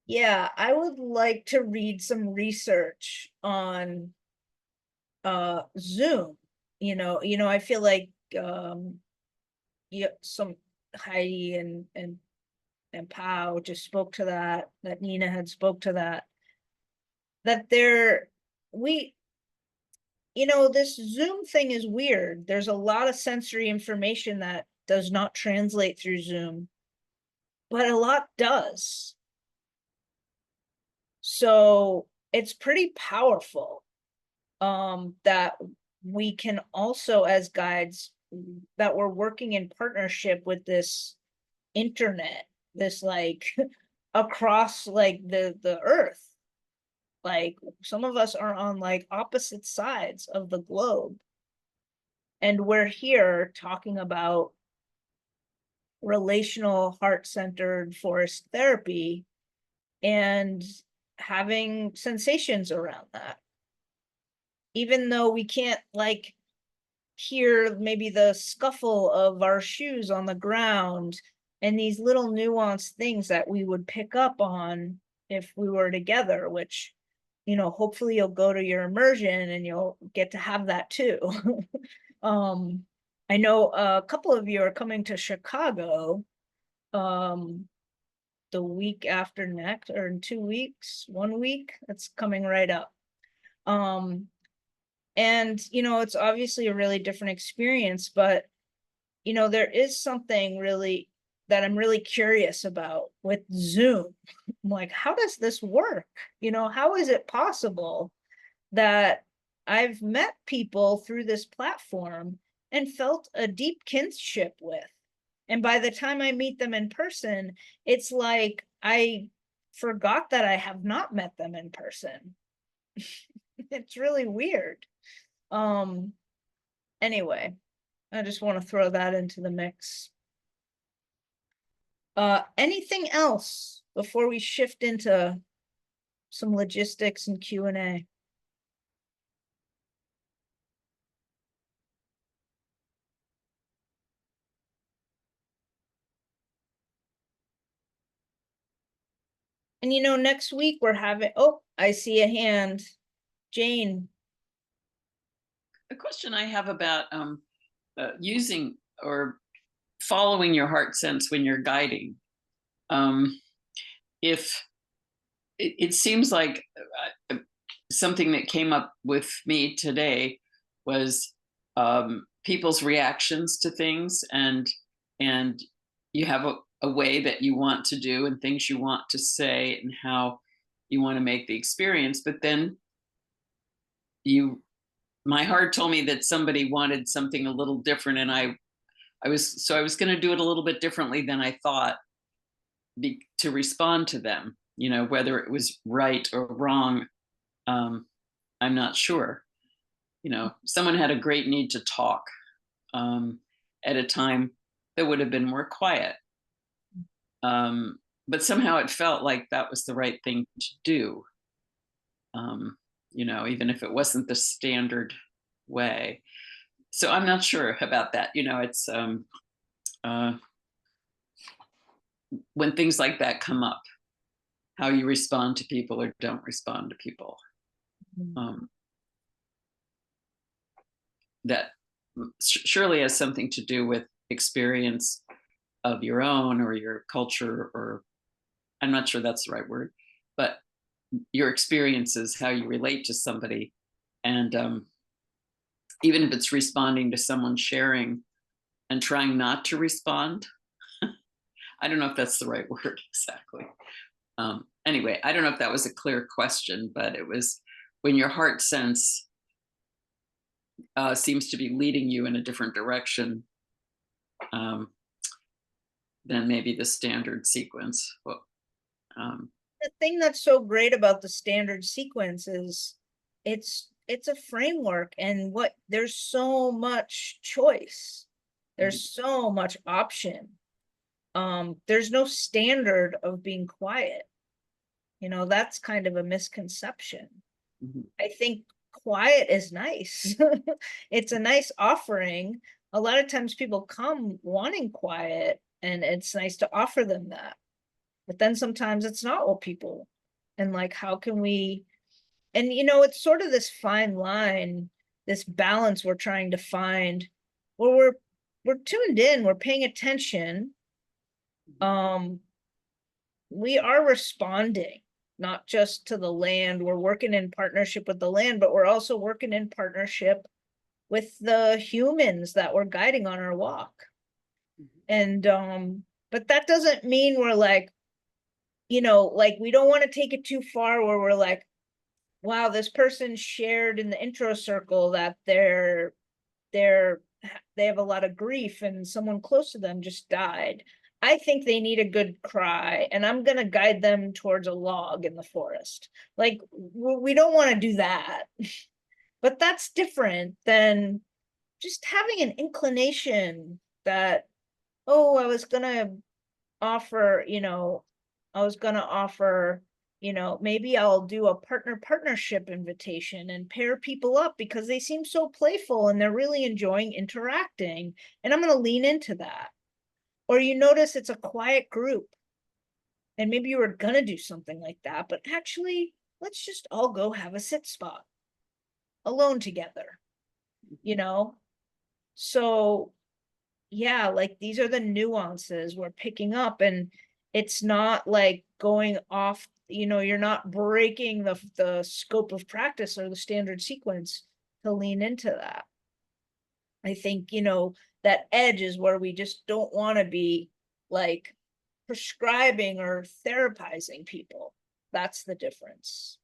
Yeah, I would like to read some research on Zoom. I feel like some Heidi and Pao just spoke to that Nina had spoke to that this Zoom thing is weird. There's a lot of sensory information that does not translate through Zoom, but a lot does. So it's pretty powerful that we can also, as guides, that we're working in partnership with this internet, this like across like the earth. Like some of us are on like opposite sides of the globe, and we're here talking about relational heart-centered forest therapy and having sensations around that, even though we can't like hear maybe the scuffle of our shoes on the ground and these little nuanced things that we would pick up on if we were together, which hopefully you'll go to your immersion and you'll get to have that too. I know a couple of you are coming to Chicago the week after next, or in 2 weeks, 1 week, that's coming right up. And it's obviously a really different experience, but there is something really that I'm really curious about with Zoom. I'm like, how does this work? You know, how is it possible that I've met people through this platform and felt a deep kinship with? And by the time I meet them in person, it's like I forgot that I have not met them in person. It's really weird. Anyway, I just want to throw that into the mix. Anything else before we shift into some logistics and Q&A? And you know, next week we're having, oh, I see a hand. Jane. A question I have about using or following your heart sense when you're guiding. If it seems like something that came up with me today was people's reactions to things, and you have a way that you want to do and things you want to say and how you want to make the experience, but then my heart told me that somebody wanted something a little different, and I was going to do it a little bit differently than I thought to respond to them, you know, whether it was right or wrong. I'm not sure. You know, someone had a great need to talk at a time that would have been more quiet. But somehow it felt like that was the right thing to do. You know, even if it wasn't the standard way. So I'm not sure about that. You know, it's when things like that come up, how you respond to people or don't respond to people. That surely has something to do with experience of your own or your culture, or I'm not sure that's the right word, but your experiences, how you relate to somebody. And even if it's responding to someone sharing and trying not to respond, I don't know if that's the right word exactly. Anyway, I don't know if that was a clear question, but it was when your heart sense seems to be leading you in a different direction than maybe the standard sequence. Well, the thing that's so great about the standard sequence is it's a framework, and there's so much choice. There's so much option. There's no standard of being quiet. You know, that's kind of a misconception. I think quiet is nice. It's a nice offering. A lot of times people come wanting quiet, and it's nice to offer them that. But then sometimes it's not what people, and like, how can we, and you know, it's sort of this fine line, this balance we're trying to find, where we're tuned in, we're paying attention. We are responding, not just to the land. We're working in partnership with the land, but we're also working in partnership with the humans that we're guiding on our walk. And but that doesn't mean we're like, you know, like, we don't want to take it too far where we're like, wow, this person shared in the intro circle that they have a lot of grief and someone close to them just died. I think they need a good cry, and I'm going to guide them towards a log in the forest. Like, we don't want to do that. But that's different than just having an inclination that, oh, I was going to offer, you know, maybe I'll do a partnership invitation and pair people up because they seem so playful and they're really enjoying interacting. And I'm going to lean into that. Or you notice it's a quiet group and maybe you were going to do something like that, but actually, let's just all go have a sit spot alone together, you know? So yeah, like, these are the nuances we're picking up, and it's not like going off, you know, you're not breaking the scope of practice or the standard sequence to lean into that. I think, you know, that edge is where we just don't want to be like prescribing or therapizing people. That's the difference.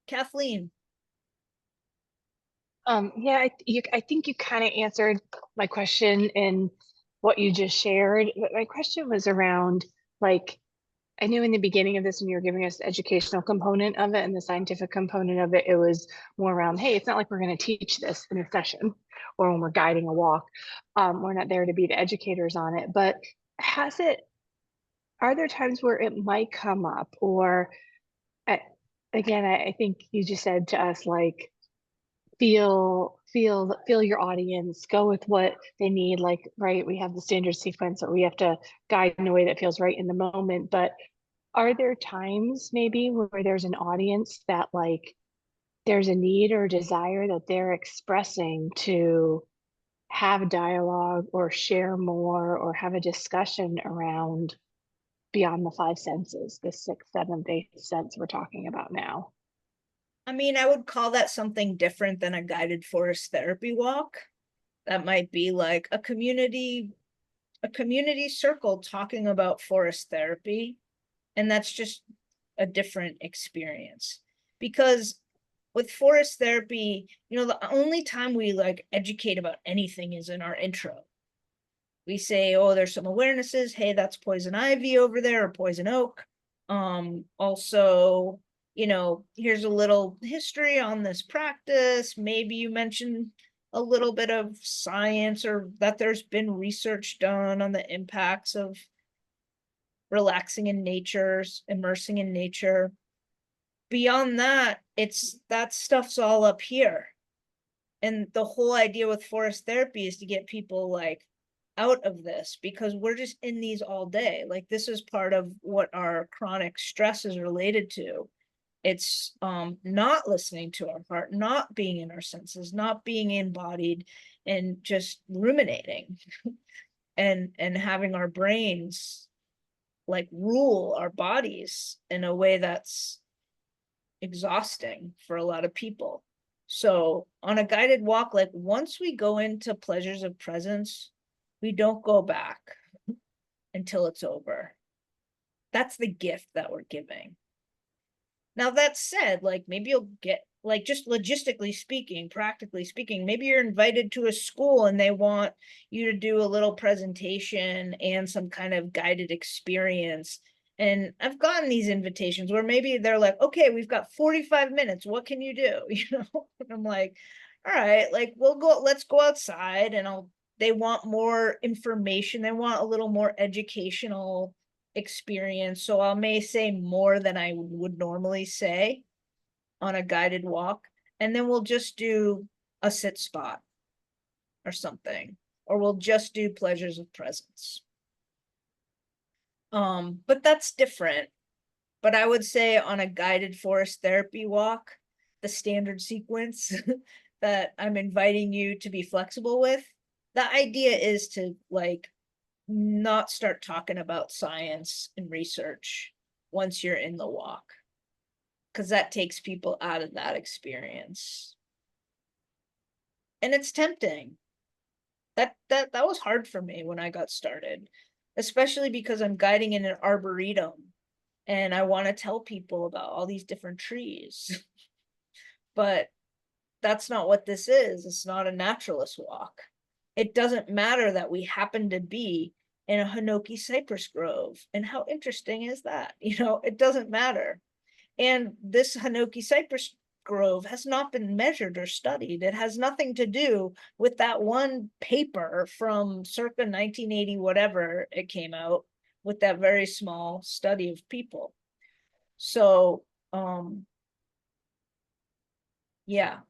Kathleen. Yeah, I think you kind of answered my question in what you just shared. But my question was around, like, I knew in the beginning of this, when you were giving us the educational component of it and the scientific component of it, it was more around, hey, it's not like we're going to teach this in a session or when we're guiding a walk. We're not there to be the educators on it. But are there times where it might come up? Or again, I think you just said to us, like, feel your audience, go with what they need. Like, right, we have the standard sequence that we have to guide in a way that feels right in the moment. But are there times maybe where there's an audience that, like, there's a need or desire that they're expressing to have dialogue or share more or have a discussion around beyond the five senses, the sixth, seventh, eighth sense we're talking about now? I mean, I would call that something different than a guided forest therapy walk. That might be like a community circle talking about forest therapy. And that's just a different experience. Because with forest therapy, you know, the only time we like educate about anything is in our intro. We say, oh, there's some awarenesses. Hey, that's poison ivy over there, or poison oak. Also, you know, here's a little history on this practice. Maybe you mention a little bit of science, or that there's been research done on the impacts of relaxing in nature, immersing in nature. Beyond that, that stuff's all up here. And the whole idea with forest therapy is to get people like out of this, because we're just in these all day. Like, this is part of what our chronic stress is related to. It's not listening to our heart, not being in our senses, not being embodied, and just ruminating and having our brains like rule our bodies in a way that's exhausting for a lot of people. So on a guided walk, like, once we go into pleasures of presence, we don't go back until it's over. That's the gift that we're giving. Now, that said, like, maybe you'll get, like, just logistically speaking, practically speaking, maybe you're invited to a school and they want you to do a little presentation and some kind of guided experience. And I've gotten these invitations where maybe they're like, okay, we've got 45 minutes. What can you do? You know, and I'm like, all right, like, let's go outside. And they want more information. They want a little more educational experience. So I may say more than I would normally say on a guided walk. And then we'll just do a sit spot or something, or we'll just do pleasures of presence. But that's different. But I would say on a guided forest therapy walk, the standard sequence that I'm inviting you to be flexible with, the idea is to, like, not start talking about science and research once you're in the walk, because that takes people out of that experience. And it's tempting. That was hard for me when I got started, especially because I'm guiding in an arboretum and I want to tell people about all these different trees. But that's not what this is. It's not a naturalist walk. It doesn't matter that we happen to be in a Hinoki cypress grove. And how interesting is that? You know, it doesn't matter. And this Hinoki cypress grove has not been measured or studied. It has nothing to do with that one paper from circa 1980, whatever it came out, with that very small study of people. So, yeah,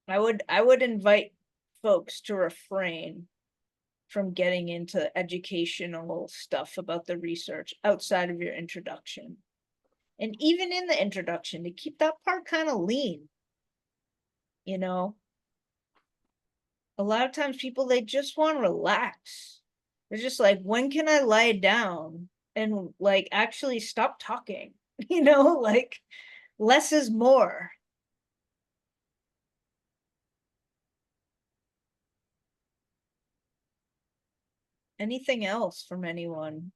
I would invite folks to refrain from getting into educational stuff about the research outside of your introduction. And even in the introduction, to keep that part kind of lean. You know, a lot of times people, they just want to relax. They're just like, when can I lie down and, like, actually stop talking? You know, like, less is more. Anything else from anyone?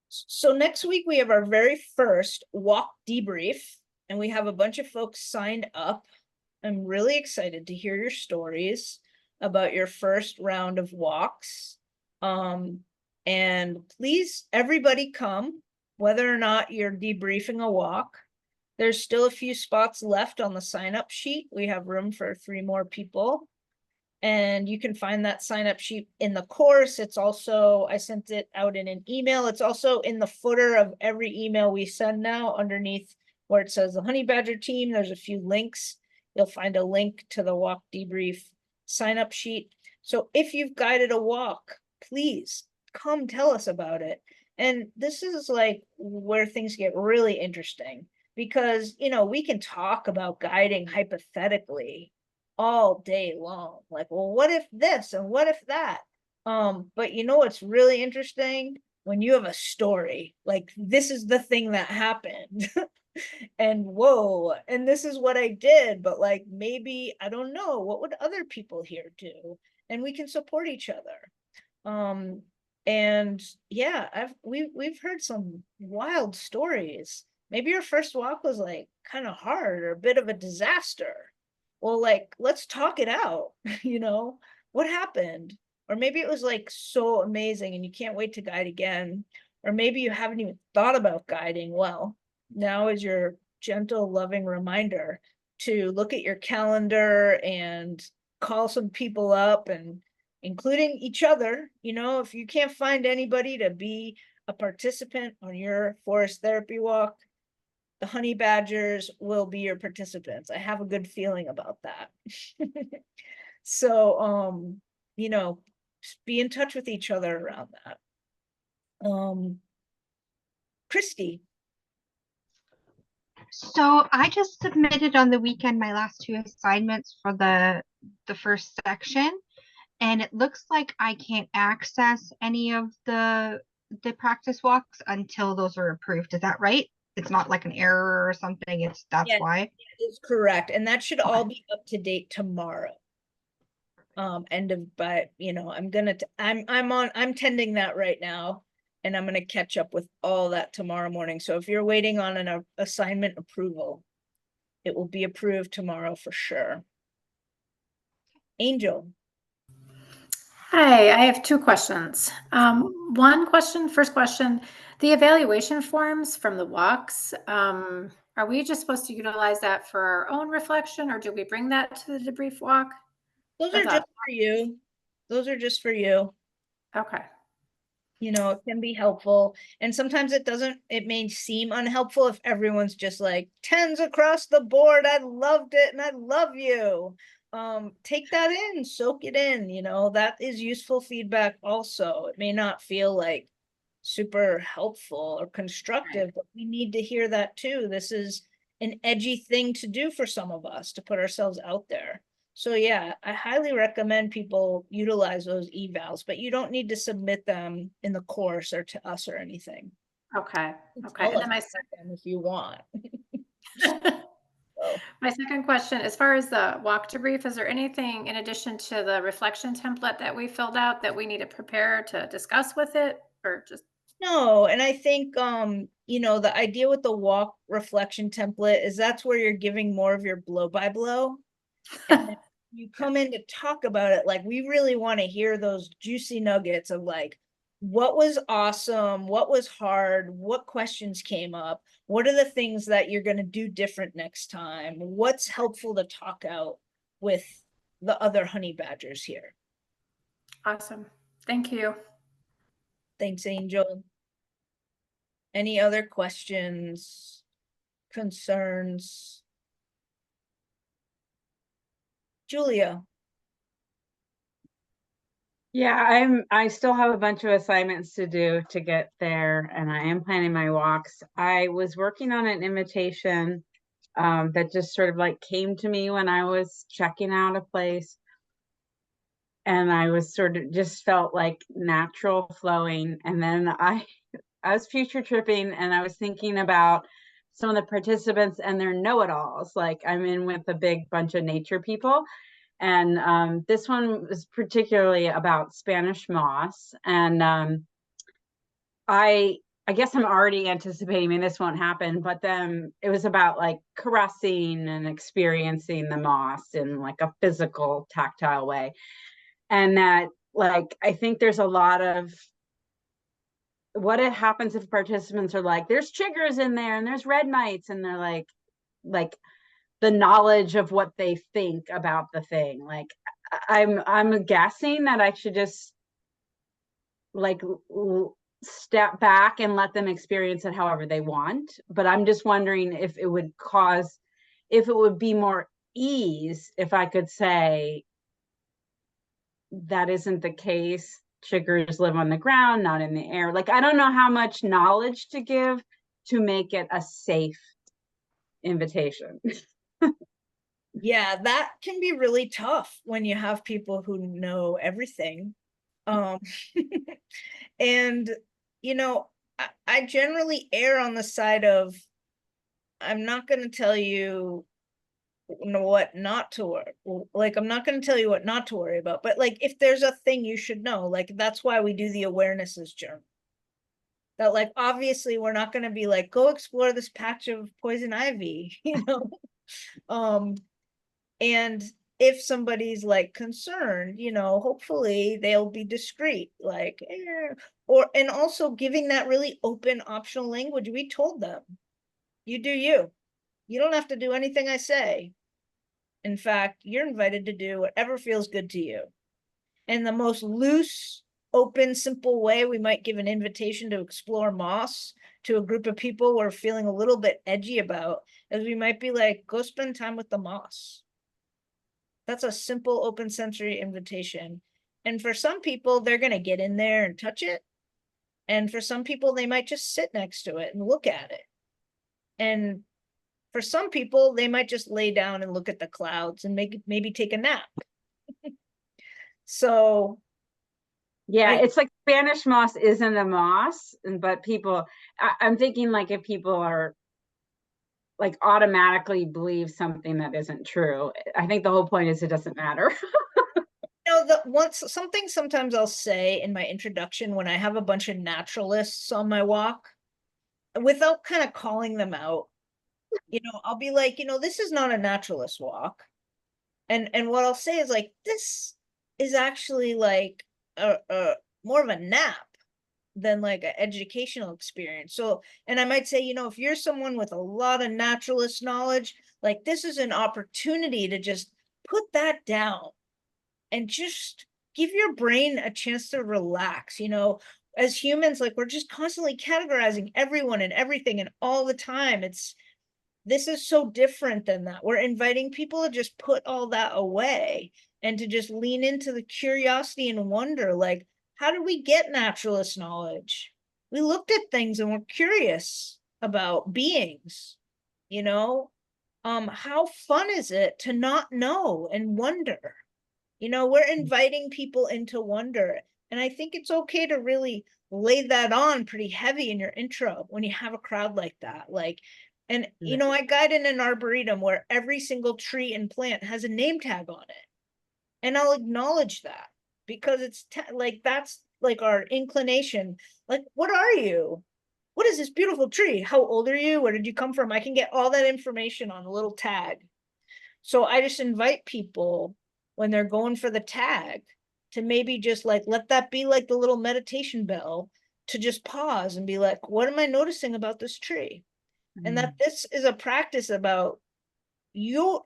So next week we have our very first walk debrief, and we have a bunch of folks signed up. I'm really excited to hear your stories about your first round of walks. And please, everybody come, whether or not you're debriefing a walk. There's still a few spots left on the sign-up sheet. We have room for 3 more people. And you can find that sign-up sheet in the course. It's also, I sent it out in an email. It's also in the footer of every email we send now, underneath where it says the Honey Badger team. There's a few links. You'll find a link to the walk debrief sign-up sheet. So if you've guided a walk, please come tell us about it. And this is like where things get really interesting, because, you know, we can talk about guiding hypothetically all day long. Like, well, what if this and what if that? But you know what's really interesting? When you have a story, like, this is the thing that happened. And whoa, and this is what I did, but like, maybe, I don't know, what would other people here do? And we can support each other. And yeah, we've heard some wild stories. Maybe your first walk was like kind of hard or a bit of a disaster. Well, like, let's talk it out. You know, what happened? Or maybe it was like so amazing and you can't wait to guide again. Or maybe you haven't even thought about guiding. Well, now is your gentle, loving reminder to look at your calendar and call some people up, and including each other. You know, if you can't find anybody to be a participant on your forest therapy walk, the Honey Badgers will be your participants. I have a good feeling about that. So, you know, just be in touch with each other around that. Christy. So I just submitted on the weekend my last 2 assignments for the first section, and it looks like I can't access any of the practice walks until those are approved. Is that right? It's not like an error or something. That's why. It's correct. And that should all be up to date tomorrow. But you know, I'm tending that right now, and I'm gonna catch up with all that tomorrow morning. So if you're waiting on an assignment approval, it will be approved tomorrow for sure. Angel. Hi, I have 2 questions. First question, the evaluation forms from the walks, are we just supposed to utilize that for our own reflection, or do we bring that to the debrief walk? Those are just for you. Those are just for you. Okay. You know, it can be helpful. And sometimes it may seem unhelpful if everyone's just like 10s across the board. I loved it and I love you. Take that in, soak it in, you know, that is useful feedback also. It may not feel like super helpful or constructive, but we need to hear that too. This is an edgy thing to do for some of us, to put ourselves out there. So yeah, I highly recommend people utilize those evals, but you don't need to submit them in the course or to us or anything. Okay. Okay. And then my second, if you want. My second question, as far as the walk debrief, is there anything in addition to the reflection template that we filled out that we need to prepare to discuss with it, or just? No, and I think, you know, the idea with the walk reflection template is that's where you're giving more of your blow by blow. And then you come in to talk about it, like, we really want to hear those juicy nuggets of like, what was awesome, what was hard, what questions came up, what are the things that you're going to do different next time, what's helpful to talk out with the other honey badgers here. Awesome. Thank you. Thanks, Angel. Any other questions, concerns? Julia. Yeah, I still have a bunch of assignments to do to get there, and I am planning my walks. I was working on an invitation that just sort of like came to me when I was checking out a place. And I was sort of just felt like natural flowing. And then I was future tripping, and I was thinking about some of the participants and their know-it-alls. Like I'm in with a big bunch of nature people. And this one was particularly about Spanish moss. And I guess I'm already anticipating, I mean, this won't happen, but then it was about like caressing and experiencing the moss in like a physical, tactile way. And that, like, I think there's a lot of what it happens if participants are like, there's chiggers in there and there's red mites, and they're like the knowledge of what they think about the thing. Like I'm guessing that I should just like step back and let them experience it however they want. But I'm just wondering if it would be more ease if I could say that isn't the case. Chiggers live on the ground, not in the air. Like, I don't know how much knowledge to give to make it a safe invitation. Yeah, that can be really tough when you have people who know everything. And, you know, I generally err on the side of, I'm not going to tell you what not to worry. Like, I'm not going to tell you what not to worry about, but like, if there's a thing you should know, like, that's why we do the awarenesses journal. That, like, obviously we're not going to be like, go explore this patch of poison ivy, you know? And if somebody's like concerned, you know, hopefully they'll be discreet, like, and also giving that really open optional language. We told them, you do you. You don't have to do anything I say. In fact, you're invited to do whatever feels good to you. And the most loose, open, simple way we might give an invitation to explore moss to a group of people we're feeling a little bit edgy about is we might be like, go spend time with the moss. That's a simple open sensory invitation. And for some people, they're going to get in there and touch it. And for some people, they might just sit next to it and look at it. And for some people, they might just lay down and look at the clouds and maybe take a nap. So yeah, it's like Spanish moss isn't a moss, but people, I'm thinking like if people are like automatically believe something that isn't true, I think the whole point is it doesn't matter. You know, sometimes I'll say in my introduction when I have a bunch of naturalists on my walk, without kind of calling them out, you know, I'll be like, you know, this is not a naturalist walk. And what I'll say is like, this is actually like a more of a nap than like an educational experience. So, and I might say, you know, if you're someone with a lot of naturalist knowledge, like this is an opportunity to just put that down and just give your brain a chance to relax. You know, as humans, like we're just constantly categorizing everyone and everything and all the time. This is so different than that. We're inviting people to just put all that away and to just lean into the curiosity and wonder, like, how did we get naturalist knowledge? We looked at things and we're curious about beings, you know? How fun is it to not know and wonder? You know, we're inviting people into wonder. And I think it's okay to really lay that on pretty heavy in your intro when you have a crowd like that. Like, and, you know, I guide in an arboretum where every single tree and plant has a name tag on it. And I'll acknowledge that because it's like, that's like our inclination. Like, what are you? What is this beautiful tree? How old are you? Where did you come from? I can get all that information on a little tag. So I just invite people when they're going for the tag to maybe just like, let that be like the little meditation bell to just pause and be like, what am I noticing about this tree? And that this is a practice about your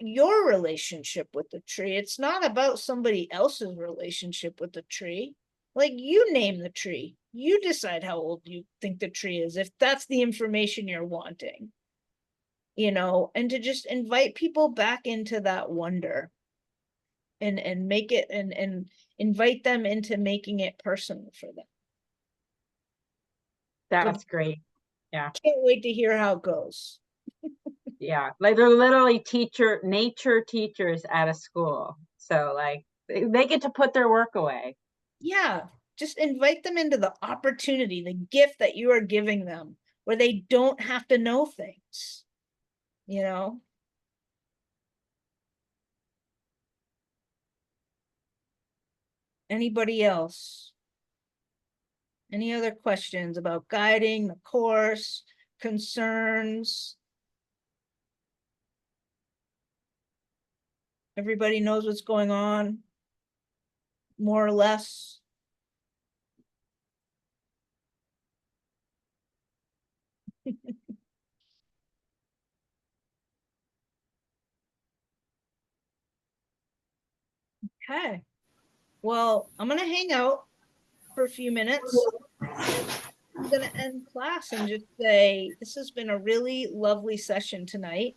relationship with the tree. It's not about somebody else's relationship with the tree. Like, you name the tree. You decide how old you think the tree is, if that's the information you're wanting. You know, and to just invite people back into that wonder and make it and invite them into making it personal for them. That's great. Yeah. Can't wait to hear how it goes. Yeah, like they're literally nature teachers at a school. So like they get to put their work away. Yeah, just invite them into the opportunity, the gift that you are giving them where they don't have to know things, you know? Anybody else? Any other questions about guiding the course, concerns? Everybody knows what's going on, more or less. Okay. Well, I'm gonna hang out for a few minutes. I'm gonna end class and just say, this has been a really lovely session tonight.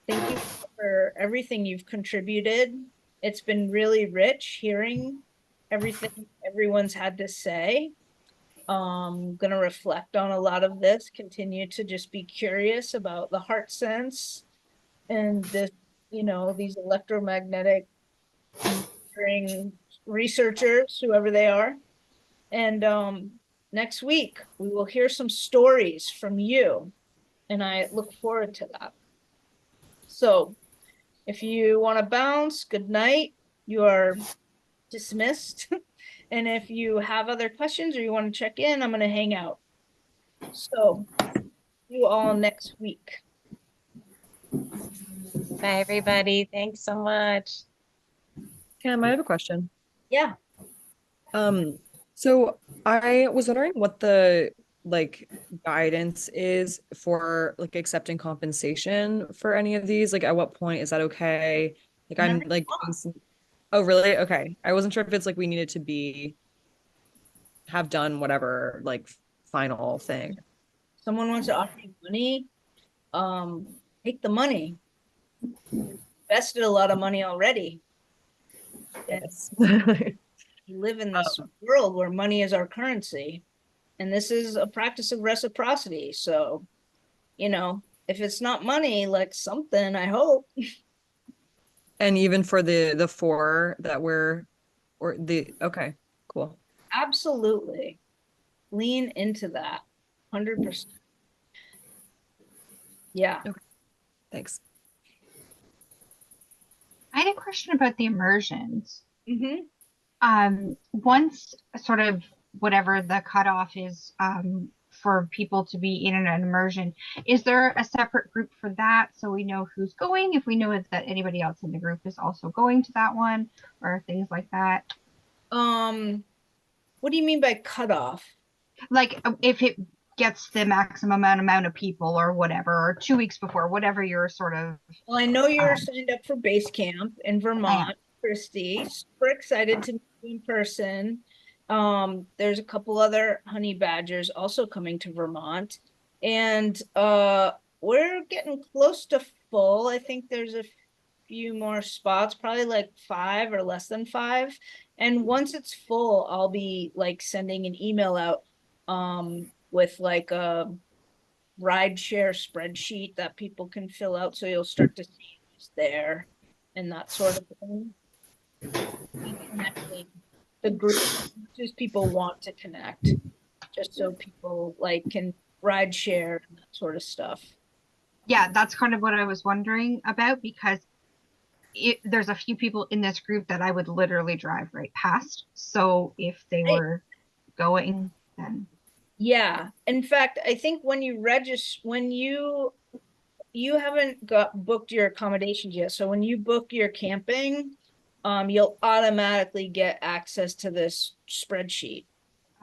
Thank you for everything you've contributed. It's been really rich hearing everything everyone's had to say. Gonna reflect on a lot of this, continue to just be curious about the heart sense and this, you know, these electromagnetic researchers, whoever they are. And next week we will hear some stories from you, and I look forward to that. So if you want to bounce, good night. You are dismissed. And if you have other questions or you want to check in, I'm going to hang out. So see you all next week. Bye, everybody. Thanks so much. Cam, I have a question. Yeah. So I was wondering what the guidance is for accepting compensation for any of these. At what point is that okay? I'm doing some... Oh, really? Okay. I wasn't sure if it's we needed to have done whatever final thing. Someone wants to offer you money, take the money. Invested a lot of money already. Yes. We live in this world where money is our currency, and this is a practice of reciprocity. So, you know, if it's not money, something, I hope. And even for the 4 that okay, cool. Absolutely. Lean into that. 100%. Yeah. Okay. Thanks. I had a question about the immersions. Mm-hmm. Once sort of whatever the cutoff is for people to be in an immersion, is there a separate group for that so we know who's going, if we know that anybody else in the group is also going to that one, or things like that? What do you mean by cutoff? If it gets the maximum amount of people or whatever, or 2 weeks before, whatever you're sort of... Well, I know you're signed up for base camp in Vermont, Christy. Super excited to meet you in person. There's a couple other honey badgers also coming to Vermont, and we're getting close to full. I think there's a few more spots, probably 5 or less than 5. And once it's full, I'll be sending an email out with a ride share spreadsheet that people can fill out, so you'll start to see who's there and that sort of thing. Connecting the group, just people want to connect, just so people can ride share and that sort of stuff. Yeah, that's kind of what I was wondering about, because there's a few people in this group that I would literally drive right past. So if they were going, then... Yeah. In fact, I think when you register, when you haven't booked your accommodations yet. So when you book your camping, you'll automatically get access to this spreadsheet.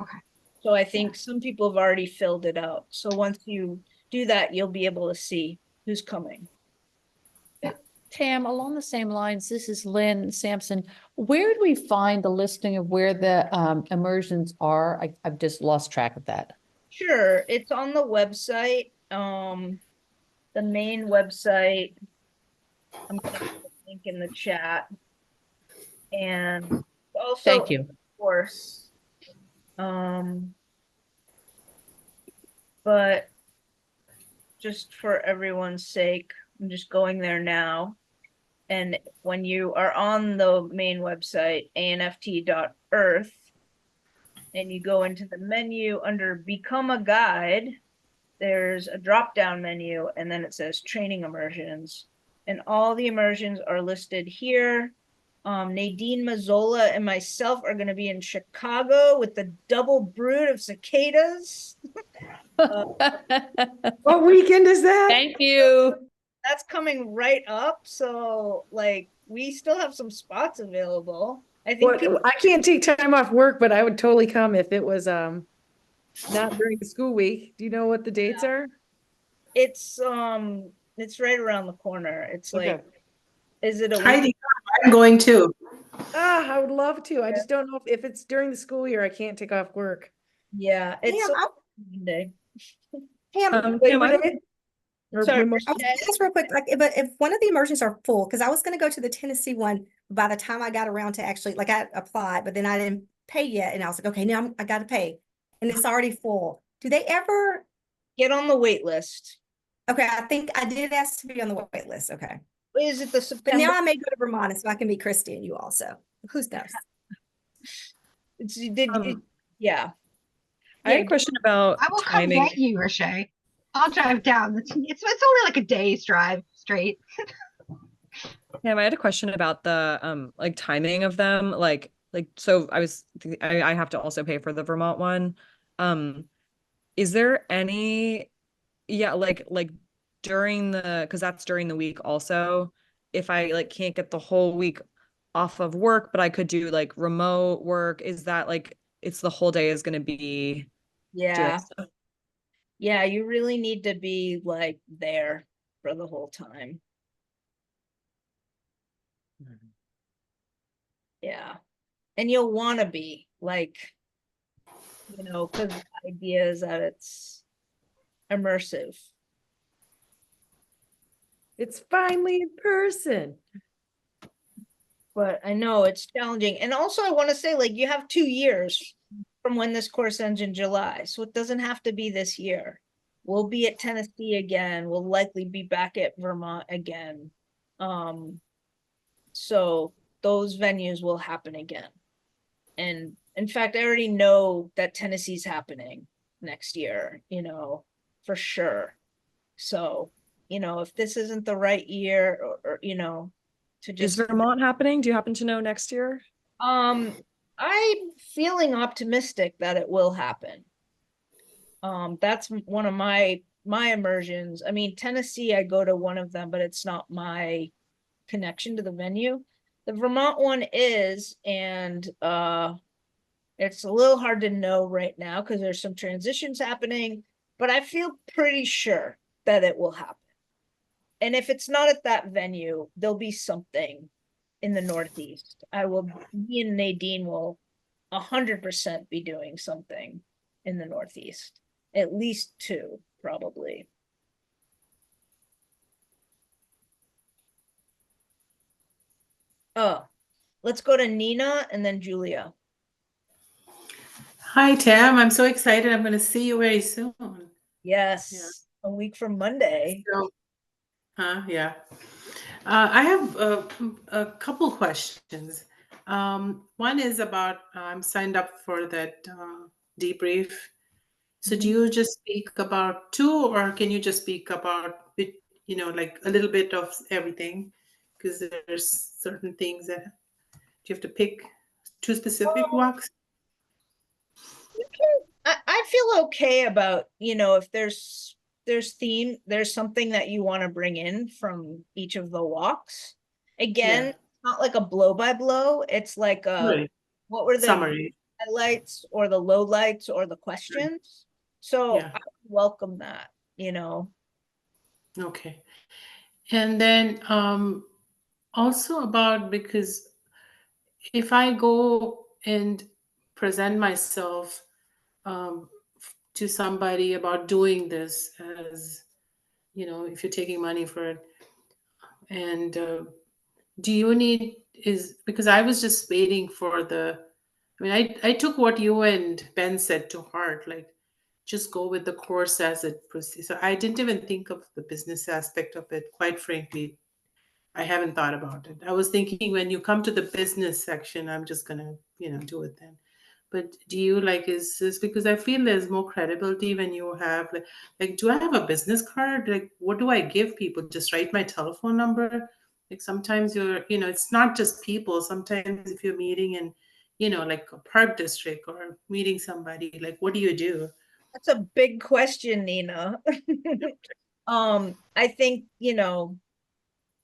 Okay. So I think some people have already filled it out. So once you do that, you'll be able to see who's coming. Tam, along the same lines, this is Lynn Sampson. Where do we find the listing of where the immersions are? I've just lost track of that. Sure, it's on the website, the main website. I'm gonna put a link in the chat. And also, thank you. Of course, but just for everyone's sake, I'm just going there now. And when you are on the main website, anft.earth, and you go into the menu under Become a Guide, there's a drop-down menu, and then it says training immersions. And all the immersions are listed here. Nadine Mazzola and myself are going to be in Chicago with the double brood of cicadas. What weekend is that? Thank you. That's coming right up. So like we still have some spots available. I think I can't take time off work, but I would totally come if it was not during the school week. Do you know what the dates are? it's right around the corner. It's Okay. like, is it a week? Heidi, I'm going too. I would love to. I just don't know if it's during the school year, I can't take off work. Yeah, it's Pam, Monday. Pam, Labor Day? Or Sorry, Memorial I was gonna ask real quick, like, but if one of the immersions are full, because I was going to go to the Tennessee one, by the time I got around to actually, like, I applied, but then I didn't pay yet, and I was like, okay, now I got to pay, and it's already full. Do they ever get on the wait list? Okay, I think I did ask to be on the wait list. Okay, is it the but September? now I may go to Vermont, so I can meet Christy and you also. Who knows? Yeah. I had a question about I will timing. come get you, Rashay. I'll drive down. It's only like a day's drive straight. Yeah, I had a question about the like timing of them. Like so I have to also pay for the Vermont one. Is there any like during because that's during the week also, if I like can't get the whole week off of work, but I could do like remote work, is that like it's the whole day is going to be Yeah. doing stuff? Yeah, you really need to be like there for the whole time. Yeah. And you'll want to be like, because the idea is that it's immersive. It's finally in person. But I know it's challenging. And also I want to say, like, you have 2 years from when this course ends in July. So it doesn't have to be this year. We'll be at Tennessee again. We'll likely be back at Vermont again. So those venues will happen again. And in fact, I already know that Tennessee's happening next year, for sure. So, if this isn't the right year or to just. Is Vermont happening? Do you happen to know next year? I'm feeling optimistic that it will happen. That's one of my immersions. I mean, Tennessee, I go to one of them, but it's not my connection to the venue. The Vermont one is, and it's a little hard to know right now because there's some transitions happening, but I feel pretty sure that it will happen. And if it's not at that venue, there'll be something in the Northeast. Me and Nadine will 100% be doing something in the Northeast. At least 2, probably. Oh, let's go to Nina and then Julia. Hi, Tam. I'm so excited. I'm going to see you very soon. Yes, a week from Monday. Yeah. I have a couple questions. One is about I'm signed up for that debrief. So do you just speak about 2, or can you just speak about like a little bit of everything? Because there's certain things that you have to pick 2 specific walks. I feel okay about, if there's something that you want to bring in from each of the walks. Again, Yeah. not like a blow by blow. It's like what were the summary, highlights or the lowlights or the questions. So Yeah. I welcome that, Okay. And then also about, because if I go and present myself to somebody about doing this, as if you're taking money for it, and do you need, because I was just waiting for I took what you and Ben said to heart, like just go with the course as it proceeds. So I didn't even think of the business aspect of it, quite frankly. I haven't thought about it. I was thinking when you come to the business section, I'm just gonna, do it then. but do you like, is this because I feel there's more credibility when you have like, do I have a business card? Like, what do I give people? Just write my telephone number? Like sometimes it's not just people. Sometimes if you're meeting in, like a park district or meeting somebody, like, what do you do? That's a big question, Nina. I think,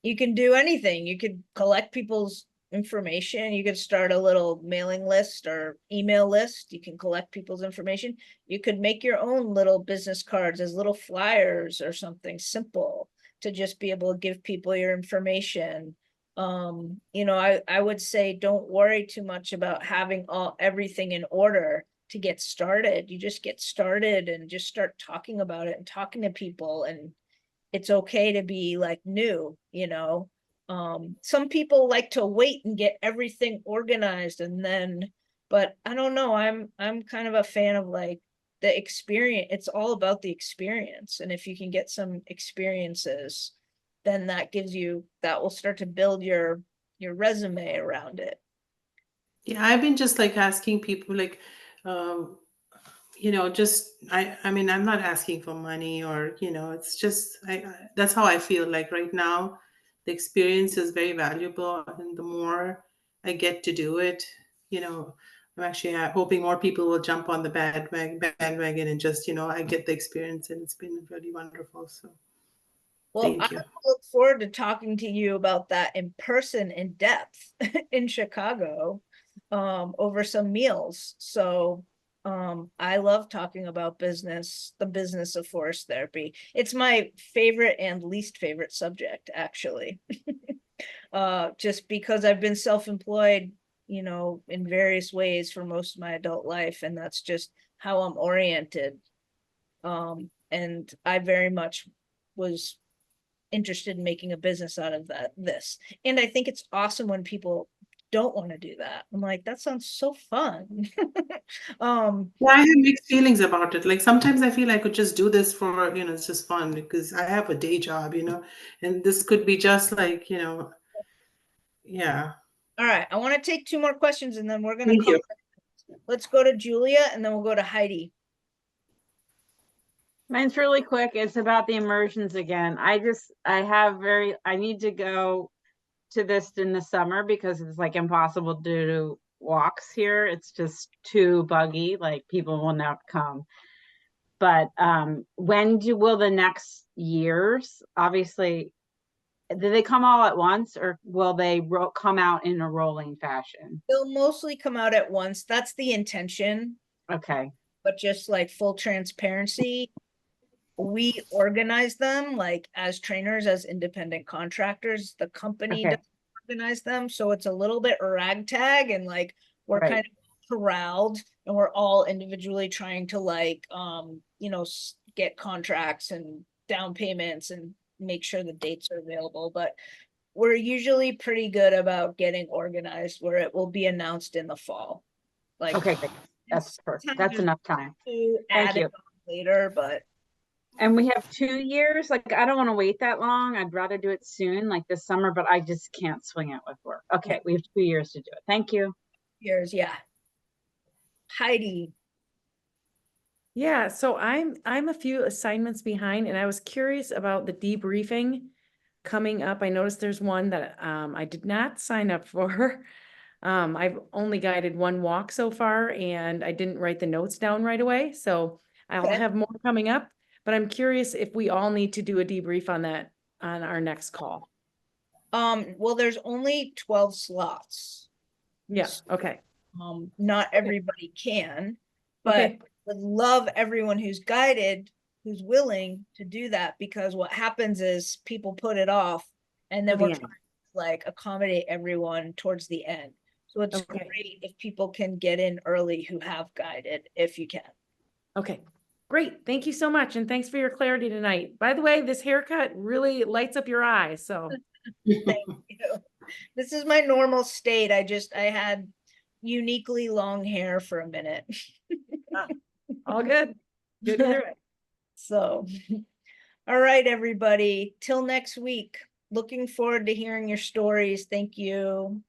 you can do anything. You could collect people's information. You could start a little mailing list or email list. You can collect people's information. You could make your own little business cards as little flyers or something simple to just be able to give people your information. I would say don't worry too much about having everything in order to get started. You just get started and just start talking about it and talking to people, and it's okay to be like new. Some people like to wait and get everything organized and then, but I don't know, I'm kind of a fan of like the experience. It's all about the experience, and if you can get some experiences, then that will start to build your resume around it. Yeah, I've been just like asking people like, I mean, I'm not asking for money or, it's just, that's how I feel like right now. The experience is very valuable, and the more I get to do it, I'm actually hoping more people will jump on the bandwagon and just, I get the experience, and it's been really wonderful. So well, thank you. I look forward to talking to you about that in person in depth in Chicago over some meals. So I love talking about the business of forest therapy. It's my favorite and least favorite subject, actually. Just because I've been self-employed, in various ways for most of my adult life, and that's just how I'm oriented. And I very much was interested in making a business out of this. And I think it's awesome when people don't want to do that. I'm like, that sounds so fun. Well, I have mixed feelings about it. Like sometimes I feel I could just do this for, it's just fun because I have a day job, and this could be just like, yeah. All right. I want to take 2 more questions and then we're going to let's go to Julia and then we'll go to Heidi. Mine's really quick. It's about the immersions again. I need to go to this in the summer because it's like impossible to do walks here. It's just too buggy. Like people will not come. But will the next years, obviously, do they come all at once or will they come out in a rolling fashion? They'll mostly come out at once. That's the intention. Okay. But just like full transparency, we organize them like as trainers, as independent contractors. The company doesn't organize them. So it's a little bit ragtag and like we're kind of corralled and we're all individually trying to like, get contracts and down payments and make sure the dates are available. But we're usually pretty good about getting organized where it will be announced in the fall. Like, okay, that's perfect. That's enough time. Thank you. Later, but. And we have 2 years. Like, I don't want to wait that long. I'd rather do it soon, like this summer, but I just can't swing it with work. Okay, we have 2 years to do it. Thank you. Years, yeah. Heidi. Yeah, so I'm a few assignments behind, and I was curious about the debriefing coming up. I noticed there's one that I did not sign up for. I've only guided 1 walk so far, and I didn't write the notes down right away. So I'll have more coming up. But I'm curious if we all need to do a debrief on that on our next call. Well, there's only 12 slots. Yeah, okay. Not everybody can, but would love everyone who's guided, who's willing to do that, because what happens is people put it off and then we're trying to like accommodate everyone towards the end. So it's great if people can get in early who have guided, if you can. Okay. Great. Thank you so much. And thanks for your clarity tonight. By the way, this haircut really lights up your eyes. So thank you. This is my normal state. I had uniquely long hair for a minute. All good. Good to hear it. So, all right, everybody. Till next week. Looking forward to hearing your stories. Thank you.